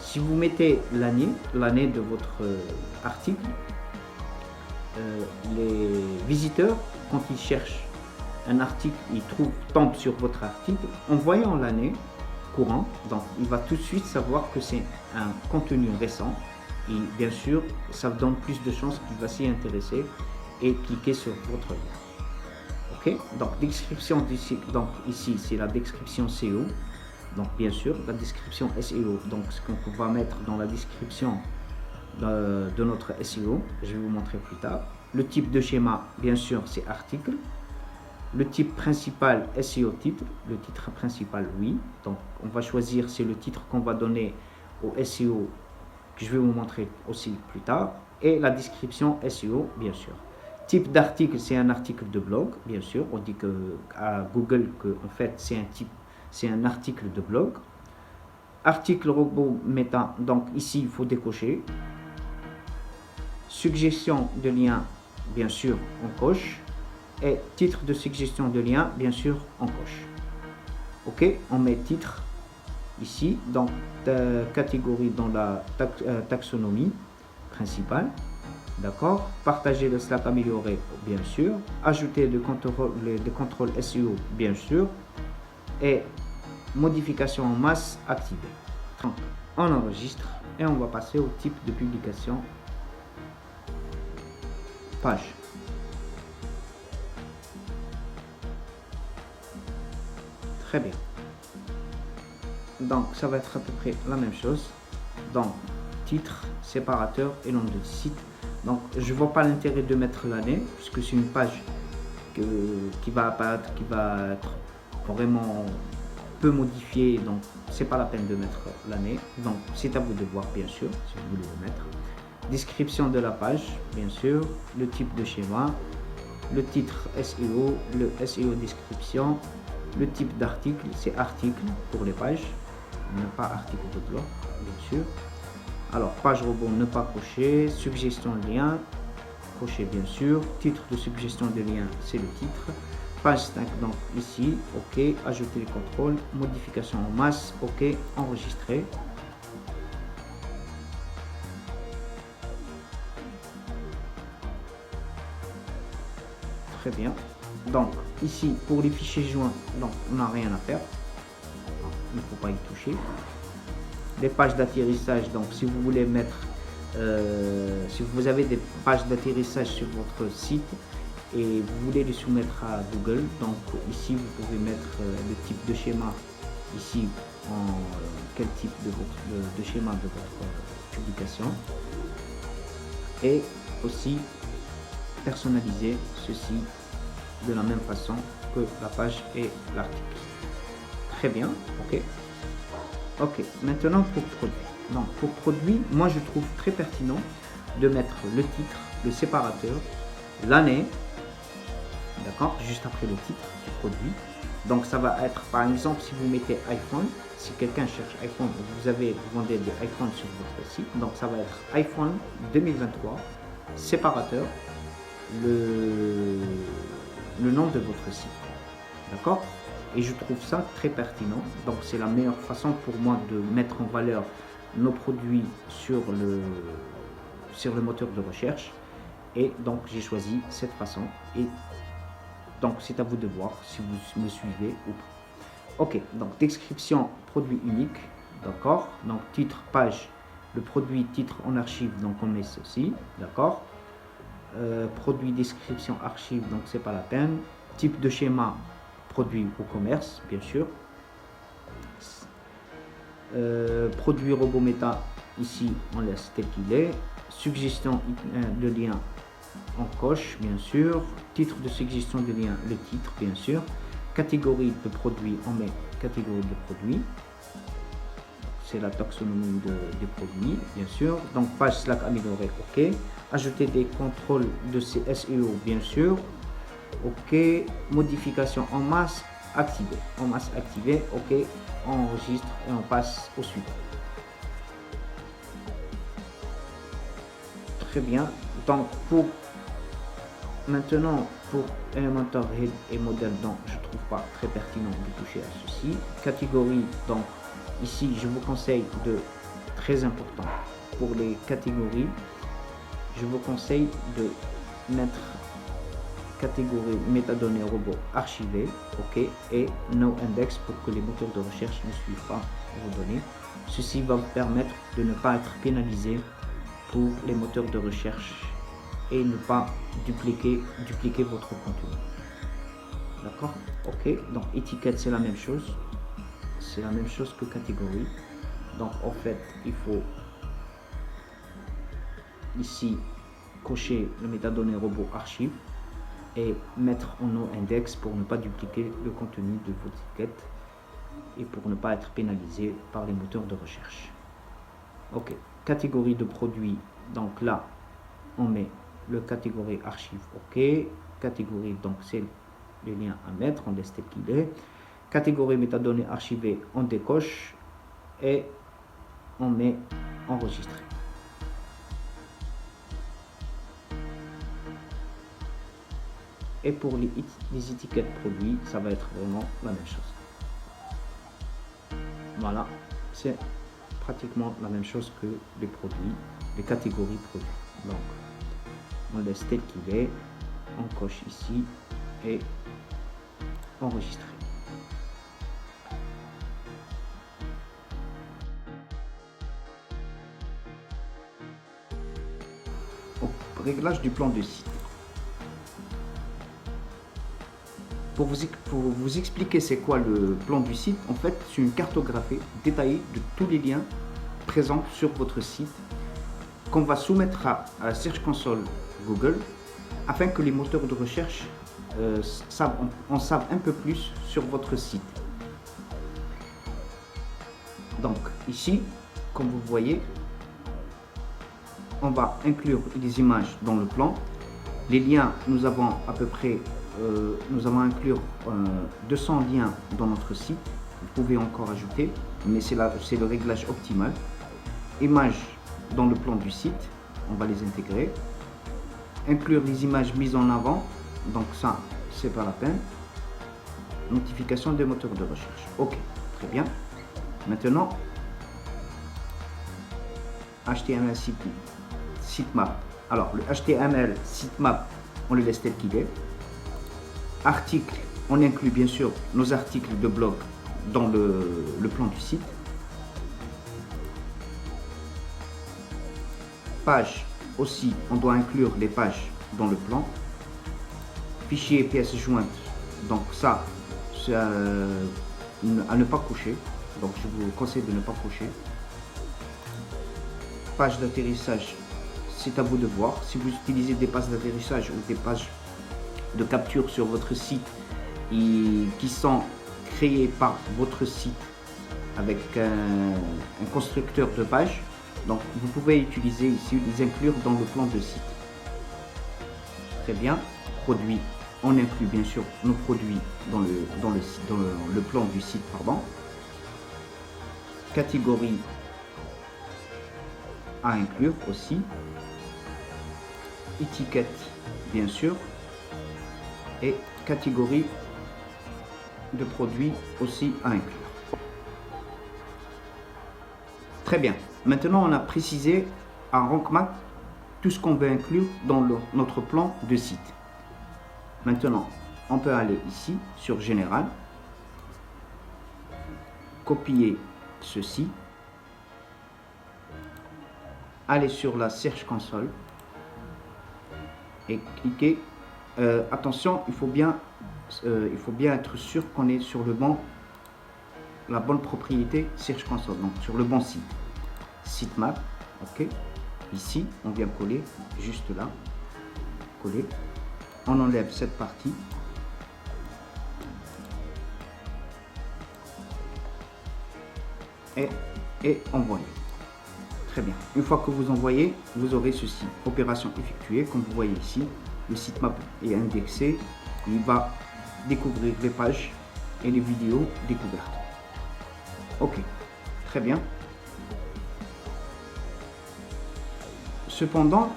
si vous mettez l'année de votre article, les visiteurs, quand ils cherchent un article, ils tombent sur votre article, en voyant l'année courante, donc il va tout de suite savoir que c'est un contenu récent et bien sûr, ça donne plus de chances qu'il va s'y intéresser et cliquer sur votre lien. Ok, donc description du site, donc ici c'est la description SEO, donc bien sûr la description SEO, donc ce qu'on va mettre dans la description de notre SEO, je vais vous montrer plus tard. Le type de schéma, bien sûr, c'est article. Le type principal SEO titre, le titre principal oui, donc on va choisir, c'est le titre qu'on va donner au SEO que je vais vous montrer aussi plus tard, et la description SEO bien sûr. Type d'article, c'est un article de blog, bien sûr, on dit que à Google que en fait c'est un article de blog. Article robot méta, donc ici il faut décocher. Suggestion de lien, bien sûr on coche. Et titre de suggestion de lien, bien sûr, on coche. Ok, on met titre ici, donc catégorie dans la taxonomie principale. D'accord. Partager le Slack amélioré, bien sûr. Ajouter des contrôles SEO, bien sûr. Et modification en masse activée. Donc, on enregistre et on va passer au type de publication. Page. Très bien. Donc ça va être à peu près la même chose. Donc titre, séparateur et nom de site. Donc je vois pas l'intérêt de mettre l'année puisque c'est une page qui va apparaître, qui va être vraiment peu modifiée. Donc c'est pas la peine de mettre l'année. Donc c'est à vous de voir bien sûr si vous voulez le mettre. Description de la page, bien sûr. Le type de schéma. Le titre SEO, le SEO description. Le type d'article, c'est article pour les pages, ne pas article de blog, bien sûr. Alors, page robot, ne pas cocher. Suggestion de lien, cocher bien sûr. Titre de suggestion de lien, c'est le titre. Page 5, donc ici, ok. Ajouter les contrôles. Modification en masse, ok. Enregistrer. Très bien. Donc ici pour les fichiers joints, donc on n'a rien à faire, il ne faut pas y toucher. Les pages d'atterrissage, donc si vous voulez mettre si vous avez des pages d'atterrissage sur votre site et vous voulez les soumettre à Google, donc ici vous pouvez mettre le type de schéma ici en quel type de schéma de votre publication et aussi personnaliser ceci de la même façon que la page et l'article. Très bien, ok. Ok, maintenant pour produit. Donc pour produit, moi je trouve très pertinent de mettre le titre, le séparateur, l'année, d'accord, juste après le titre du produit. Donc ça va être par exemple si vous mettez iPhone, si quelqu'un cherche iPhone, vous vendez des iPhones sur votre site, donc ça va être iPhone 2023, séparateur, le nom de votre site, d'accord, et je trouve ça très pertinent. Donc c'est la meilleure façon pour moi de mettre en valeur nos produits sur le moteur de recherche, et donc j'ai choisi cette façon, et donc c'est à vous de voir si vous me suivez ou pas. Ok, donc description produit unique, d'accord, donc titre page, le produit titre en archive, donc on met ceci, d'accord. Produit description archive, donc c'est pas la peine. Type de schéma produit ou commerce, bien sûr. Produit robot méta, ici on laisse tel qu'il est. Suggestion de lien, on coche bien sûr. Titre de suggestion de lien, le titre bien sûr. Catégorie de produit, on met catégorie de produit. C'est la taxonomie des produits, bien sûr. Donc page Slack améliorée, ok. Ajouter des contrôles de SEO, bien sûr. Ok. Modification en masse activée. En masse activée, ok. On enregistre et on passe au suivant. Très bien. Donc maintenant pour Elementor Head et modèle, donc je trouve pas très pertinent de toucher à ceci. Catégorie, donc ici je vous conseille très important pour les catégories, je vous conseille de mettre catégorie métadonnées robots archivées, ok, et no index pour que les moteurs de recherche ne suivent pas vos données. Ceci va vous permettre de ne pas être pénalisé pour les moteurs de recherche et ne pas dupliquer votre contenu. D'accord? Ok, donc étiquette c'est la même chose. C'est la même chose que catégorie. Donc en fait, il faut ici cocher le métadonnées robot archive et mettre en no index pour ne pas dupliquer le contenu de votre étiquette et pour ne pas être pénalisé par les moteurs de recherche. Ok, catégorie de produits, donc là on met le catégorie archive, ok, catégorie, donc c'est le lien à mettre, on laisse tel qu'il est. Catégorie métadonnées archivées, on décoche et on met enregistrer. Et pour les étiquettes produits, ça va être vraiment la même chose. Voilà, c'est pratiquement la même chose que les produits, les catégories produits. Donc, on laisse tel qu'il est, on coche ici et enregistrer. Au réglage du plan de site. Pour vous expliquer c'est quoi le plan du site, en fait c'est une cartographie détaillée de tous les liens présents sur votre site qu'on va soumettre à la Search Console Google afin que les moteurs de recherche en savent un peu plus sur votre site. Donc ici, comme vous voyez, on va inclure des images dans le plan. Les liens, nous avons à peu près nous allons inclure 200 liens dans notre site. Vous pouvez encore ajouter, mais c'est le réglage optimal. Images dans le plan du site, on va les intégrer. Inclure les images mises en avant, donc ça, c'est pas la peine. Notification des moteurs de recherche. Ok, très bien. Maintenant, HTML sitemap. Alors, le HTML sitemap, on le laisse tel qu'il est. Articles, on inclut bien sûr nos articles de blog dans le plan du site. Pages aussi, on doit inclure les pages dans le plan. Fichier pièces jointes, donc ça, c'est à ne pas cocher. Donc je vous conseille de ne pas cocher. Page d'atterrissage, c'est à vous de voir. Si vous utilisez des pages d'atterrissage ou des pages de capture sur votre site et qui sont créés par votre site avec un constructeur de page, donc vous pouvez utiliser ici, les inclure dans le plan de site. Très bien. Produits, on inclut bien sûr nos produits dans le plan du site, pardon. Catégorie à inclure aussi. Étiquette bien sûr. Et catégorie de produits aussi à inclure. Très bien. Maintenant, on a précisé à Rank Math tout ce qu'on veut inclure dans notre plan de site. Maintenant, on peut aller ici sur Général, copier ceci, aller sur la Search Console et cliquer. Attention, il faut bien être sûr qu'on est sur la bonne propriété Search Console, donc sur le bon site. Sitemap, ok. Ici, on vient coller juste là, coller. On enlève cette partie. Et envoyer. Très bien. Une fois que vous envoyez, vous aurez ceci. Opération effectuée, comme vous voyez ici. Le sitemap est indexé, il va découvrir les pages et les vidéos découvertes. Ok, très bien. Cependant,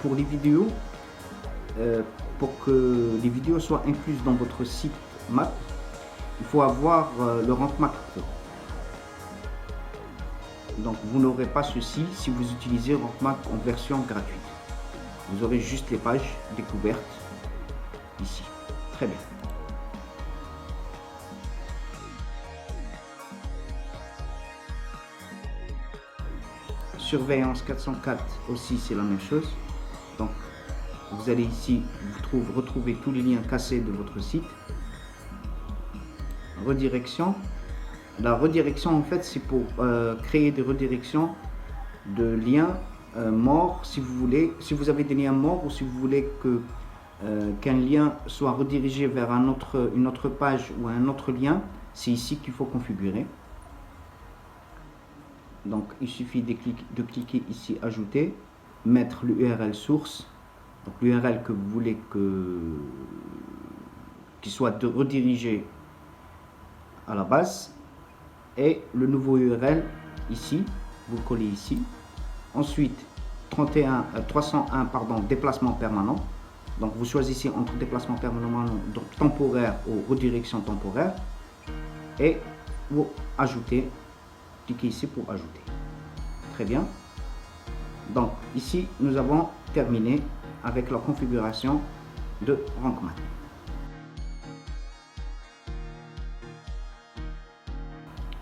pour les vidéos, pour que les vidéos soient incluses dans votre site map, il faut avoir le Rank Math Pro. Donc vous n'aurez pas ceci si vous utilisez Rank Math en version gratuite. Vous aurez juste les pages découvertes ici. Très bien. Surveillance 404 aussi, c'est la même chose. Donc, vous allez ici retrouver tous les liens cassés de votre site. Redirection. La redirection, en fait, c'est pour créer des redirections de liens morts, si vous voulez. Si vous avez des liens morts ou si vous voulez qu'un lien soit redirigé vers une autre page ou un autre lien, c'est ici qu'il faut configurer. Donc, il suffit de cliquer ici « Ajouter », mettre l'URL source, donc l'URL que vous voulez qu'il soit redirigé à la base, et le nouveau URL ici, vous le collez ici. Ensuite, 301 déplacement permanent. Donc, vous choisissez entre déplacement permanent temporaire ou redirection temporaire, et vous ajoutez. Cliquez ici pour ajouter. Très bien. Donc ici, nous avons terminé avec la configuration de RankMath.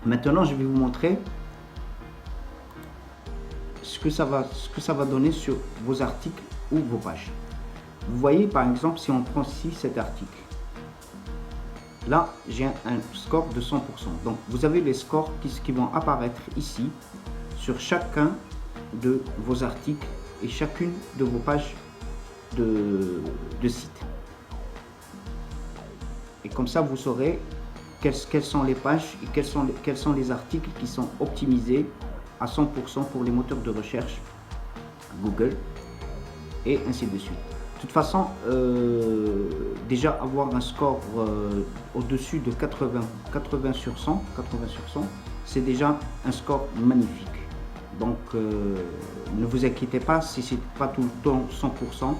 Maintenant, je vais vous montrer ce que ça va donner sur vos articles ou vos pages. Vous voyez, par exemple, si on prend ici cet article. Là, j'ai un score de 100%. Donc, vous avez les scores qui vont apparaître ici sur chacun de vos articles et chacune de vos pages de site. Et comme ça, vous saurez quelles sont les pages et quels sont les articles qui sont optimisés à 100% pour les moteurs de recherche Google et ainsi de suite. De toute façon, déjà avoir un score au-dessus de 80 sur 100, c'est déjà un score magnifique. Donc, ne vous inquiétez pas si c'est pas tout le temps 100%.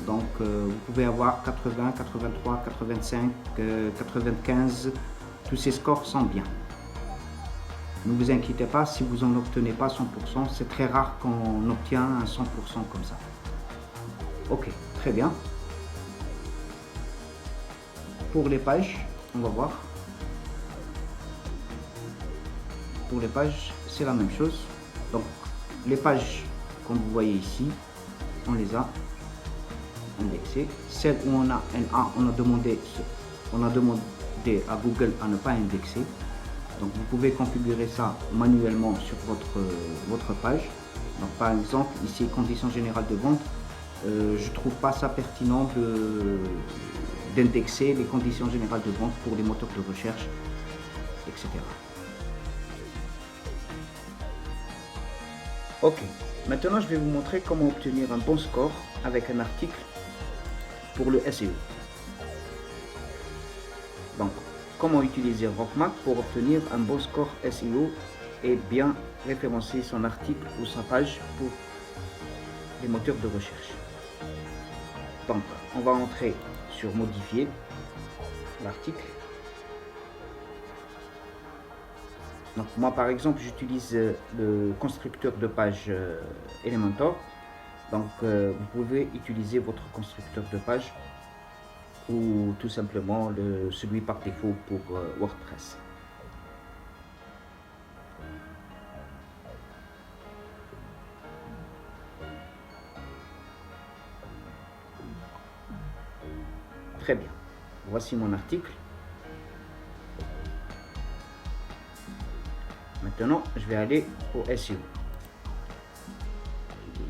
Donc, vous pouvez avoir 80, 83, 85, 95. Tous ces scores sont bien. Ne vous inquiétez pas si vous n'en obtenez pas 100%. C'est très rare qu'on obtient un 100% comme ça. Ok, très bien. Pour les pages, on va voir. Pour les pages, c'est la même chose. Donc, les pages, comme vous voyez ici, on les a indexées. Celles où on a un A, on a demandé à Google à ne pas indexer. Donc, vous pouvez configurer ça manuellement sur votre page. Donc, par exemple, ici, conditions générales de vente. Je ne trouve pas ça pertinent d'indexer les conditions générales de vente pour les moteurs de recherche, etc. Ok, maintenant je vais vous montrer comment obtenir un bon score avec un article pour le SEO. Donc, comment utiliser RankMath pour obtenir un bon score SEO et bien référencer son article ou sa page pour les moteurs de recherche. Donc, on va entrer sur modifier l'article. Donc, moi par exemple, j'utilise le constructeur de page Elementor. Donc, vous pouvez utiliser votre constructeur de page ou tout simplement celui par défaut pour WordPress. Très bien. Voici mon article. Maintenant, je vais aller au SEO.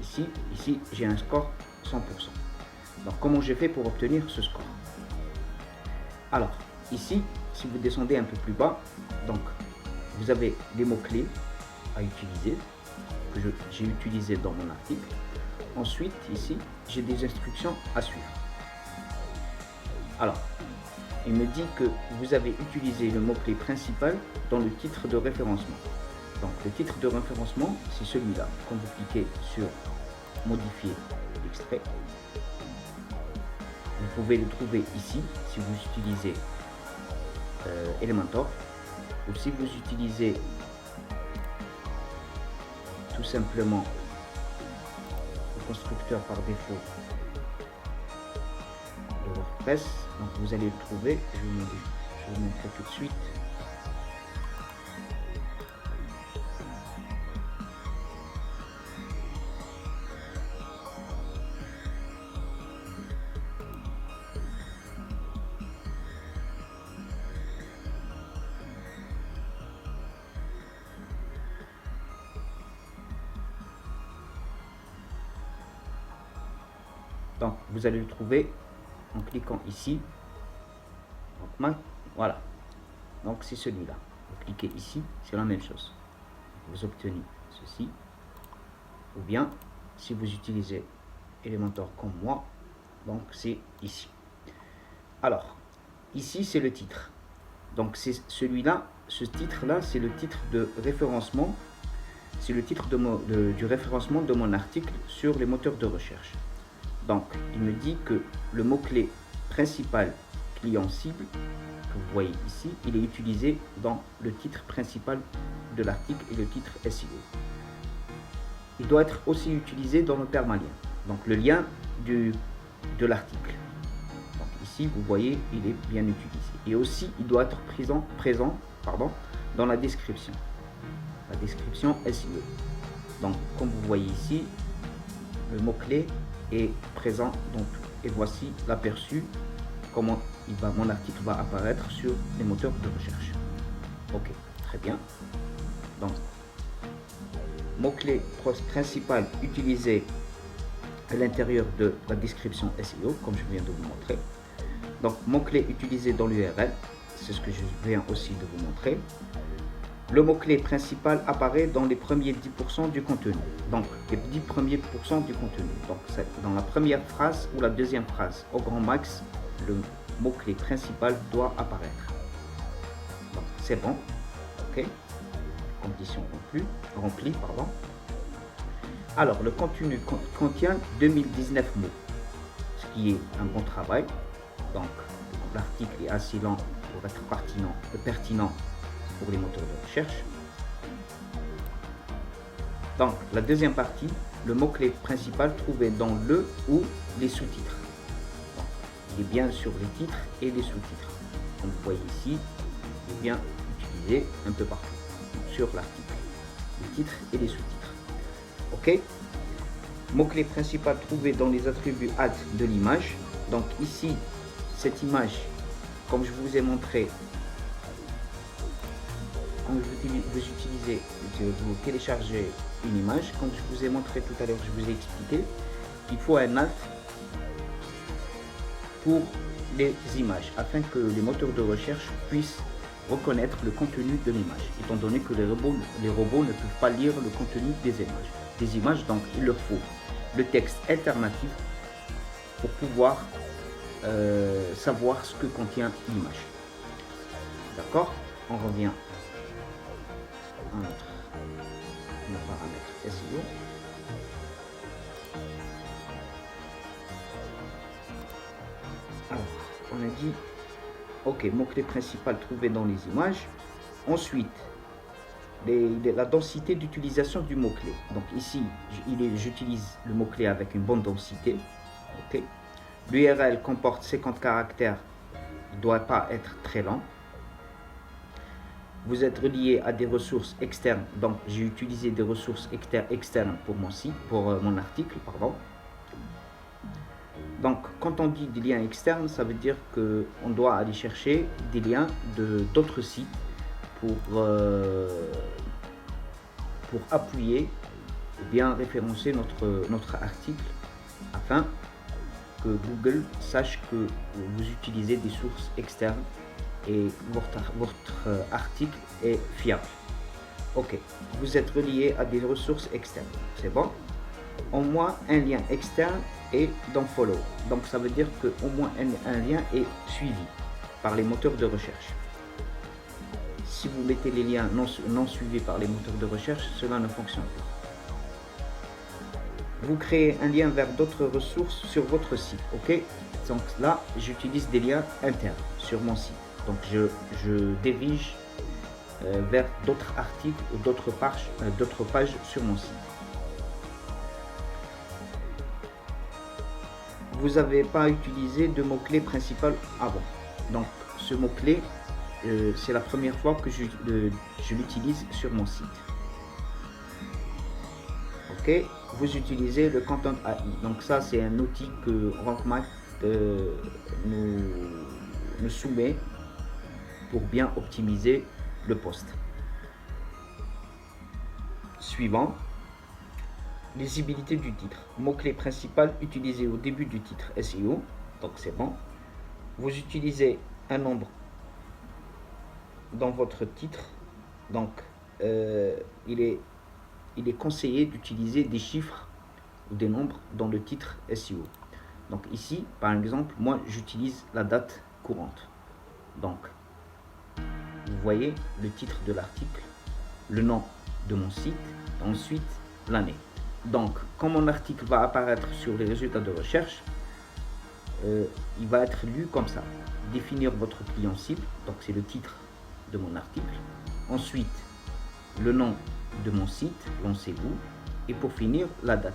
Ici, j'ai un score 100%. Donc, comment j'ai fait pour obtenir ce score? Alors, ici, si vous descendez un peu plus bas, donc, vous avez les mots-clés à utiliser, que j'ai utilisé dans mon article. Ensuite, ici, j'ai des instructions à suivre. Alors, il me dit que vous avez utilisé le mot-clé principal dans le titre de référencement. Donc, le titre de référencement, c'est celui-là. Quand vous cliquez sur modifier l'extrait, vous pouvez le trouver ici si vous utilisez Elementor, ou si vous utilisez tout simplement constructeur par défaut de WordPress. Donc vous allez le trouver, je vais vous montrer tout de suite. Donc vous allez le trouver en cliquant ici. Donc, voilà, donc c'est celui-là. Vous cliquez ici, c'est la même chose. Vous obtenez ceci, ou bien si vous utilisez Elementor comme moi, donc c'est ici. Alors ici c'est le titre, donc c'est celui-là, ce titre-là, c'est le titre de référencement, c'est le titre du référencement de mon article sur les moteurs de recherche. Donc il me dit que le mot-clé principal client cible que vous voyez ici, il est utilisé dans le titre principal de l'article et le titre SEO. Il doit être aussi utilisé dans le permalien, donc le lien de l'article. Donc ici vous voyez, il est bien utilisé, et aussi il doit être présent dans la description SEO. Donc comme vous voyez ici, le mot-clé est présent dans tout, et voici l'aperçu comment mon article va apparaître sur les moteurs de recherche. Ok, très bien. Donc mot-clé principal utilisé à l'intérieur de la description SEO, comme je viens de vous montrer. Donc mot-clé utilisé dans l'URL, c'est ce que je viens aussi de vous montrer. Le mot-clé principal apparaît dans les premiers 10% du contenu. Donc, les 10 premiers pourcents du contenu. Donc, c'est dans la première phrase ou la deuxième phrase. Au grand max, le mot-clé principal doit apparaître. Donc, c'est bon. OK. Condition remplie. Alors, le contenu contient 2019 mots, ce qui est un bon travail. Donc, l'article est assez lent pour être pertinent pour les moteurs de recherche. Donc la deuxième partie, le mot-clé principal trouvé dans le ou les sous-titres. Il est bien sur les titres et les sous-titres. Comme vous voyez ici, il est bien utilisé un peu partout sur l'article, les titres et les sous-titres. OK. Mot-clé principal trouvé dans les attributs add de l'image. Donc ici, cette image, comme je vous ai montré, quand vous téléchargez une image, comme je vous ai montré tout à l'heure, je vous ai expliqué qu'il faut un alt pour les images afin que les moteurs de recherche puissent reconnaître le contenu de l'image, étant donné que les robots ne peuvent pas lire le contenu des images. Donc il leur faut le texte alternatif pour pouvoir savoir ce que contient l'image. D'accord, on revient nos paramètres SEO. Alors, on a dit OK, mot-clé principal trouvé dans les images. Ensuite, la densité d'utilisation du mot-clé. Donc ici, j'utilise le mot-clé avec une bonne densité. OK. L'URL comporte 50 caractères, il ne doit pas être très lent. Vous êtes relié à des ressources externes, donc j'ai utilisé des ressources externes pour mon site, pour mon article, pardon. Donc quand on dit des liens externes, ça veut dire que on doit aller chercher des liens d'autres sites pour appuyer ou bien référencer notre article, afin que Google sache que vous utilisez des sources externes et votre article est fiable. OK, vous êtes relié à des ressources externes, c'est bon. Au moins un lien externe est dans Follow, donc ça veut dire que au moins un lien est suivi par les moteurs de recherche. Si vous mettez les liens non suivis par les moteurs de recherche, cela ne fonctionne pas. Vous créez un lien vers d'autres ressources sur votre site. OK, donc là j'utilise des liens internes sur mon site. Donc je dirige vers d'autres articles ou d'autres pages sur mon site. vous n'avez pas utilisé de mot-clé principal avant. Donc ce mot-clé, c'est la première fois que je l'utilise sur mon site. Ok, vous utilisez le Content AI. Donc ça, c'est un outil que Rank Math nous soumet pour bien optimiser le post. Suivant, lisibilité du titre. Mot-clé principal utilisé au début du titre SEO. Donc c'est bon. Vous utilisez un nombre dans votre titre. Donc il est conseillé d'utiliser des chiffres ou des nombres dans le titre SEO. Donc ici, par exemple, moi j'utilise la date courante. Donc vous voyez le titre de l'article, le nom de mon site, ensuite l'année. Donc quand mon article va apparaître sur les résultats de recherche, il va être lu comme ça. Définir votre client cible, donc c'est le titre de mon article. Ensuite, le nom de mon site, lancez-vous. Et pour finir, la date.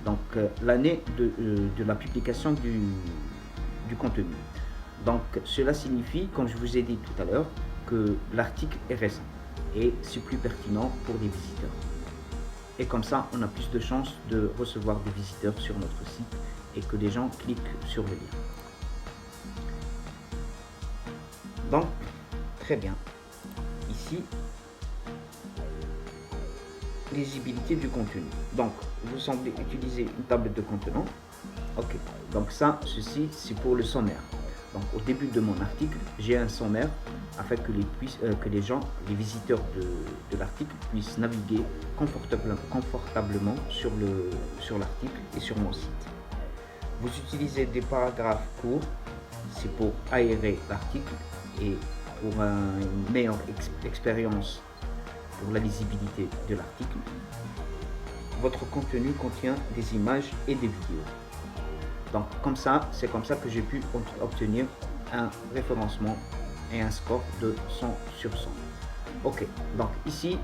Donc l'année de la publication du contenu. Donc cela signifie, comme je vous ai dit tout à l'heure, que l'article est récent et c'est plus pertinent pour les visiteurs. Et comme ça, on a plus de chances de recevoir des visiteurs sur notre site et que les gens cliquent sur le lien. Donc, très bien. Ici, lisibilité du contenu. Donc, vous semblez utiliser une table de contenant. Ok. Donc ça, ceci, c'est pour le sommaire. Donc, au début de mon article, j'ai un sommaire afin que les gens, les visiteurs de l'article puissent naviguer confortablement sur l'article et sur mon site. Vous utilisez des paragraphes courts, c'est pour aérer l'article et pour une meilleure expérience pour la lisibilité de l'article. Votre contenu contient des images et des vidéos. Donc comme ça, c'est comme ça que j'ai pu obtenir un référencement et un score de 100 sur 100. Ok, donc ici,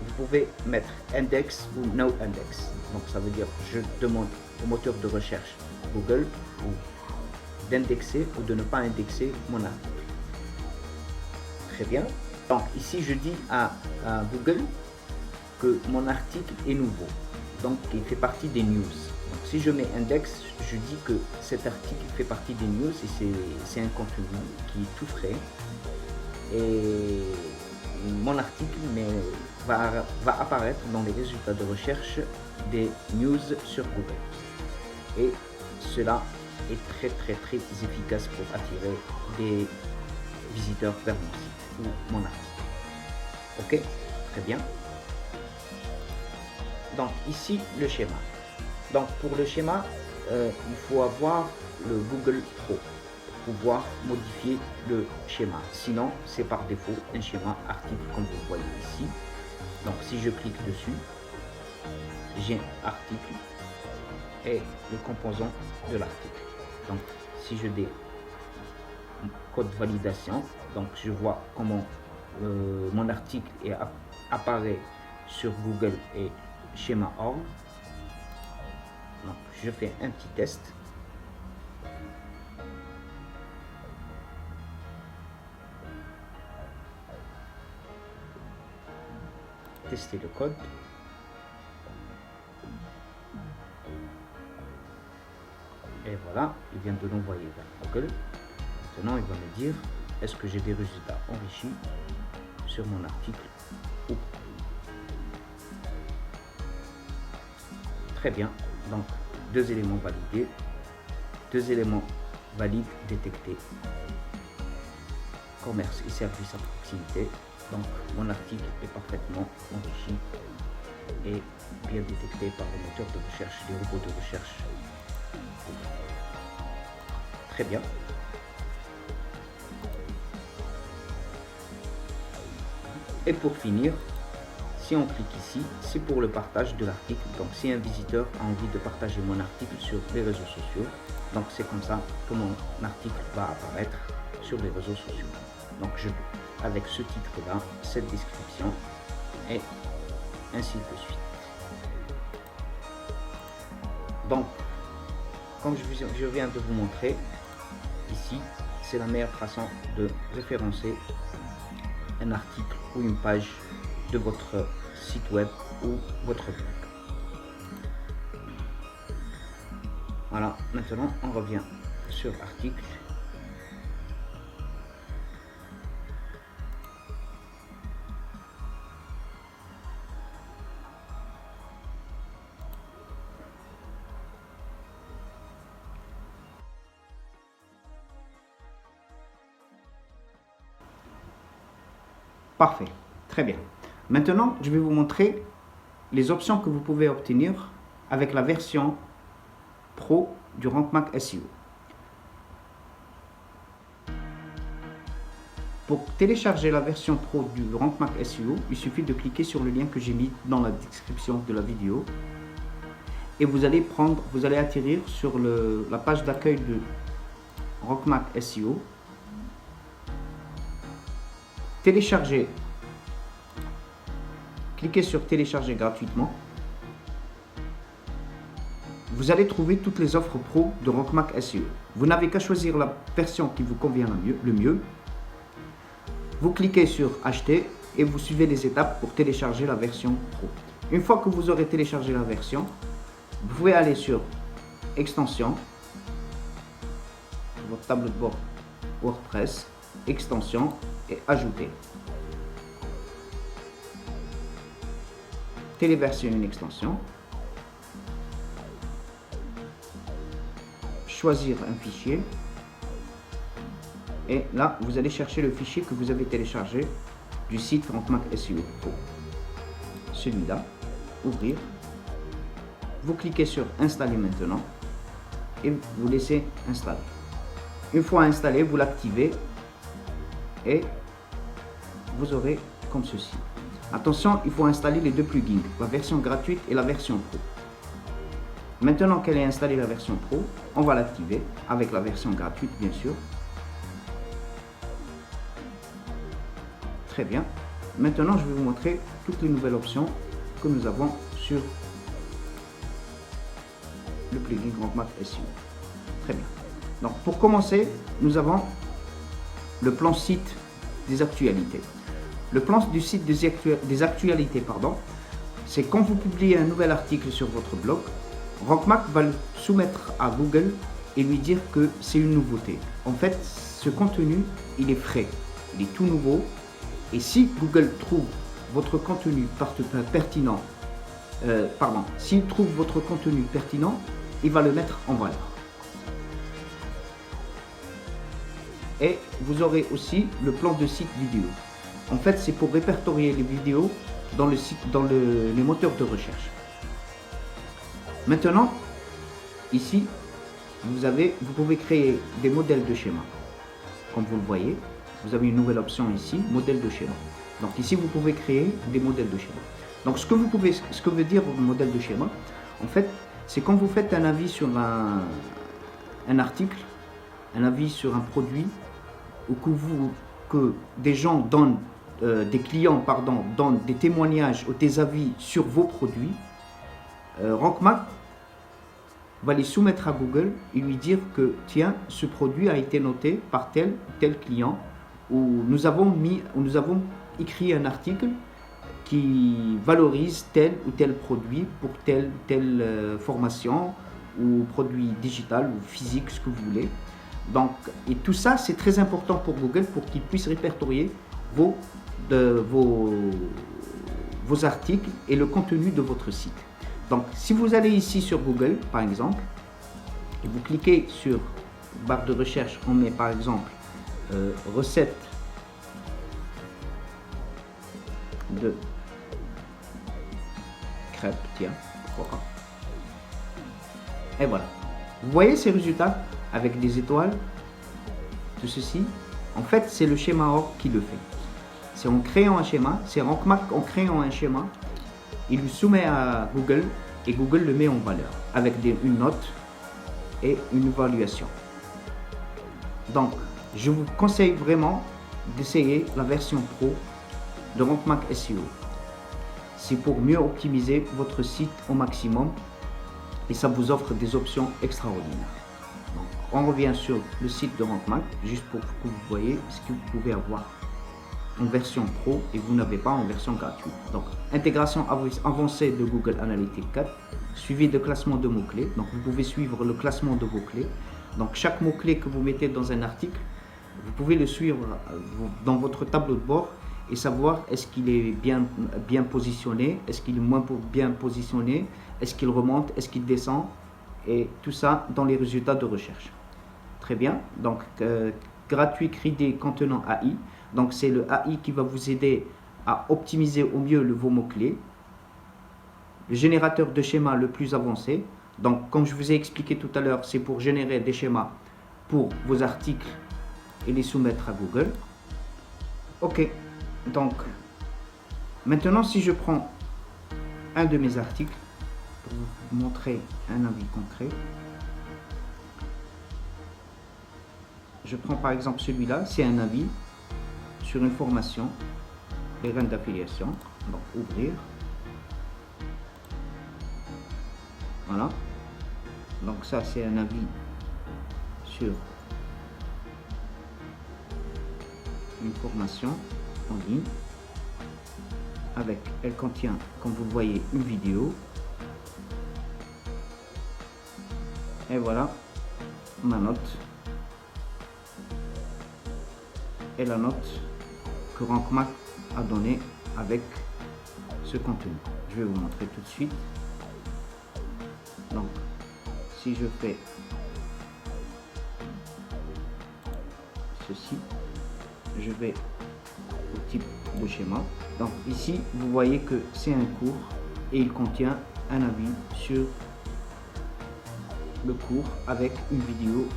vous pouvez mettre index ou no index. Donc ça veut dire je demande au moteur de recherche Google d'indexer ou de ne pas indexer mon article. Très bien. Donc ici, je dis à Google que mon article est nouveau. Donc il fait partie des news. Donc, si je mets index, je dis que cet article fait partie des news et c'est un contenu qui est tout frais. Et mon article va apparaître dans les résultats de recherche des news sur Google. Et cela est très efficace pour attirer des visiteurs vers mon site ou mon article. Ok, très bien. Donc ici le schéma. Donc pour le schéma, il faut avoir le Google Pro pour pouvoir modifier le schéma. Sinon, c'est par défaut un schéma article comme vous voyez ici. Donc si je clique dessus, j'ai article et le composant de l'article. Donc si je dis code validation, donc je vois comment mon article apparaît sur Google et schéma.org. Donc je fais un petit test. Tester le code. Et voilà, il vient de l'envoyer vers Google. Maintenant, il va me dire est-ce que j'ai des résultats enrichis sur mon article ou pas. Très bien, donc 2 éléments validés, 2 éléments valides détectés, commerce et services à proximité. Donc mon article est parfaitement enrichi et bien détecté par le moteur de recherche, les robots de recherche. Très bien. Et pour finir, si on clique ici, c'est pour le partage de l'article. Donc si un visiteur a envie de partager mon article sur les réseaux sociaux, donc c'est comme ça que mon article va apparaître sur les réseaux sociaux. Donc je peux, avec ce titre-là, cette description et ainsi de suite. Donc comme je viens de vous montrer, ici, c'est la meilleure façon de référencer un article ou une page de votre site web ou votre blog. Voilà, maintenant on revient sur article. Parfait, très bien. Maintenant, je vais vous montrer les options que vous pouvez obtenir avec la version Pro du Rank Mac SEO. Pour télécharger la version Pro du Rank Mac SEO, il suffit de cliquer sur le lien que j'ai mis dans la description de la vidéo et vous allez atterrir sur la page d'accueil de Rank Mac SEO. Télécharger. Cliquez sur télécharger gratuitement. Vous allez trouver toutes les offres pro de Rank Mac SEO. Vous n'avez qu'à choisir la version qui vous convient le mieux. Vous cliquez sur acheter et vous suivez les étapes pour télécharger la version pro. Une fois que vous aurez téléchargé la version, vous pouvez aller sur extension, votre tableau de bord WordPress, extension et ajouter. Téléversionner une extension. Choisir un fichier. Et là, vous allez chercher le fichier que vous avez téléchargé du site Rank Mac SEO Pro. Celui-là. Ouvrir. Vous cliquez sur installer maintenant. Et vous laissez installer. Une fois installé, vous l'activez. Et vous aurez comme ceci. Attention, il faut installer les deux plugins, la version gratuite et la version pro. Maintenant qu'elle est installée la version pro, on va l'activer avec la version gratuite bien sûr. Très bien. Maintenant, je vais vous montrer toutes les nouvelles options que nous avons sur le plugin Rank Mac SEO. Très bien. Donc pour commencer, nous avons le plan site des actualités. Le plan du site des actualités, c'est quand vous publiez un nouvel article sur votre blog, Rank Mac va le soumettre à Google et lui dire que c'est une nouveauté. En fait, ce contenu, il est frais, il est tout nouveau. Et si Google trouve votre contenu pertinent, s'il trouve votre contenu pertinent, il va le mettre en valeur. Et vous aurez aussi le plan de site vidéo. En fait, c'est pour répertorier les vidéos dans les moteurs de recherche. Maintenant, ici, vous pouvez créer des modèles de schéma. Comme vous le voyez, vous avez une nouvelle option ici, modèle de schéma. Donc ici, vous pouvez créer des modèles de schéma. Donc ce que veut dire un modèle de schéma, en fait, c'est quand vous faites un avis sur un article, un avis sur un produit, ou que des gens donnent, des clients donnent des témoignages ou des avis sur vos produits, Rank Mac va les soumettre à Google et lui dire que tiens, ce produit a été noté par tel ou tel client, où nous avons écrit un article qui valorise tel ou tel produit pour telle formation ou produit digital ou physique, ce que vous voulez. Donc, et tout ça, c'est très important pour Google pour qu'il puisse répertorier vos articles et le contenu de votre site. Donc, si vous allez ici sur Google, par exemple, et vous cliquez sur barre de recherche, on met par exemple recette de crêpes, tiens, pourquoi pas. Et voilà. Vous voyez ces résultats avec des étoiles, tout ceci. En fait, c'est le schéma OR qui le fait. C'est en créant un schéma, c'est Rank Mac en créant un schéma, il le soumet à Google et Google le met en valeur avec une note et une évaluation. Donc, je vous conseille vraiment d'essayer la version Pro de Rank Mac SEO. C'est pour mieux optimiser votre site au maximum et ça vous offre des options extraordinaires. Donc, on revient sur le site de RankMath, juste pour que vous voyez ce que vous pouvez avoir en version pro et vous n'avez pas en version gratuite. Donc, intégration avancée de Google Analytics 4, suivi de classement de mots-clés. Donc, vous pouvez suivre le classement de vos clés. Donc, chaque mot-clé que vous mettez dans un article, vous pouvez le suivre dans votre tableau de bord et savoir est-ce qu'il est bien positionné, est-ce qu'il est moins bien positionné, est-ce qu'il remonte, est-ce qu'il descend, et tout ça dans les résultats de recherche. Très bien, donc gratuit crédit contenant AI. Donc c'est le AI qui va vous aider à optimiser au mieux vos mots-clés. Le générateur de schémas le plus avancé. Donc comme je vous ai expliqué tout à l'heure, c'est pour générer des schémas pour vos articles et les soumettre à Google. Ok, donc maintenant si je prends un de mes articles pour vous montrer un avis concret, je prends par exemple celui-là, c'est un avis sur une formation, les règles d'affiliation. Donc ouvrir, voilà, donc ça c'est un avis sur une formation en ligne avec, elle contient comme vous le voyez une vidéo, et voilà ma note et la note que RankMath a donné avec ce contenu. Je vais vous montrer tout de suite. Donc si je fais ceci, je vais au type de schéma. Donc ici vous voyez que c'est un cours et il contient un avis sur le cours avec une vidéo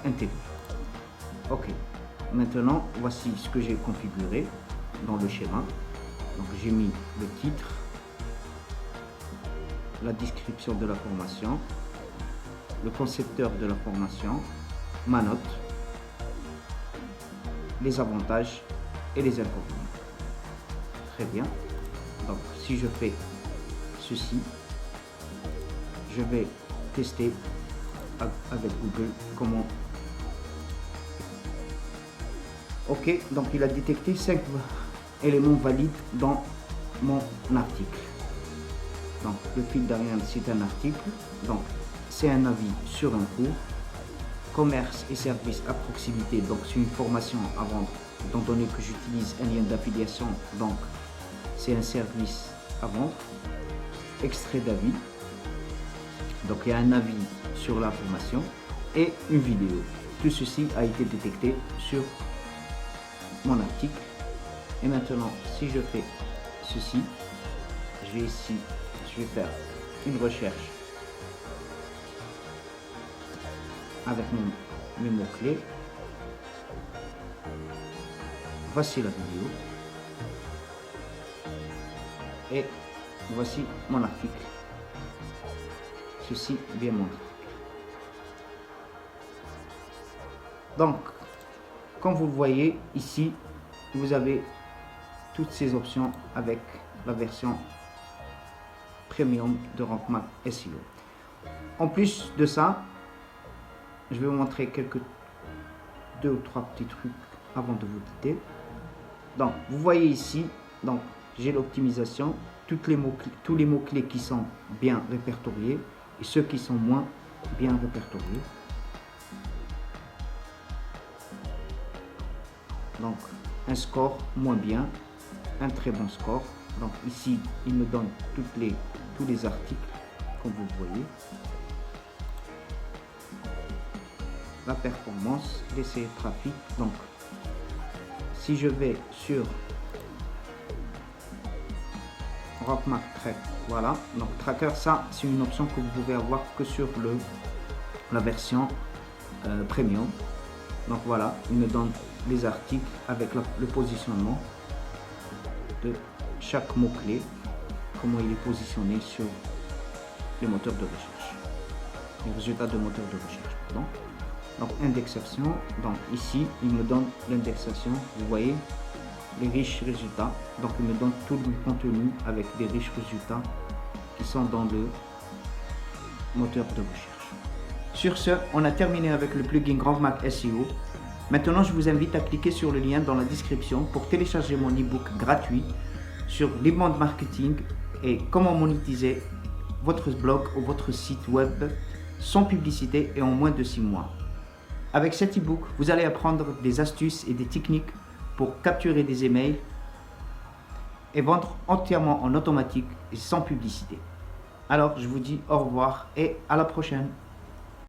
intégrée. Ok, maintenant voici ce que j'ai configuré dans le schéma. Donc j'ai mis le titre, la description de la formation, le concepteur de la formation, ma note, les avantages et les inconvénients. Très bien. Donc si je fais ceci, je vais tester avec Google comment. Ok, donc il a détecté 5 éléments valides dans mon article. Donc le fil d'Ariane, c'est un article, donc c'est un avis sur un cours. Commerce et services à proximité, donc c'est une formation à vendre, étant donné que j'utilise un lien d'affiliation, donc c'est un service à vendre. Extrait d'avis, donc il y a un avis sur la formation et une vidéo. Tout ceci a été détecté sur mon article. Et maintenant si je fais ceci, je vais faire une recherche avec mes mots-clés. Voici la vidéo et voici mon article. Ceci bien mon article. Donc comme vous le voyez ici, vous avez toutes ces options avec la version premium de RankMath SEO. En plus de ça, je vais vous montrer deux ou trois petits trucs avant de vous quitter. Donc vous voyez ici, donc j'ai l'optimisation, tous les mots-clés qui sont bien répertoriés et ceux qui sont moins bien répertoriés. Donc un score moins bien, un très bon score. Donc ici il me donne tous les articles comme vous le voyez. La performance, l'essai trafic. Donc si je vais sur RankMath Track, voilà, donc tracker, ça c'est une option que vous pouvez avoir que sur la version premium. Donc voilà, il me donne les articles avec le positionnement de chaque mot-clé, comment il est positionné sur les moteurs de recherche, les résultats de moteurs de recherche, pardon. Donc indexation, donc ici il me donne l'indexation, vous voyez les riches résultats, donc il me donne tout le contenu avec des riches résultats qui sont dans moteur de recherche. Sur ce, on a terminé avec le plugin GrandMac SEO. Maintenant, je vous invite à cliquer sur le lien dans la description pour télécharger mon e-book gratuit sur l'inbound marketing et comment monétiser votre blog ou votre site web sans publicité et en moins de 6 mois. Avec cet e-book, vous allez apprendre des astuces et des techniques pour capturer des emails et vendre entièrement en automatique et sans publicité. Alors, je vous dis au revoir et à la prochaine.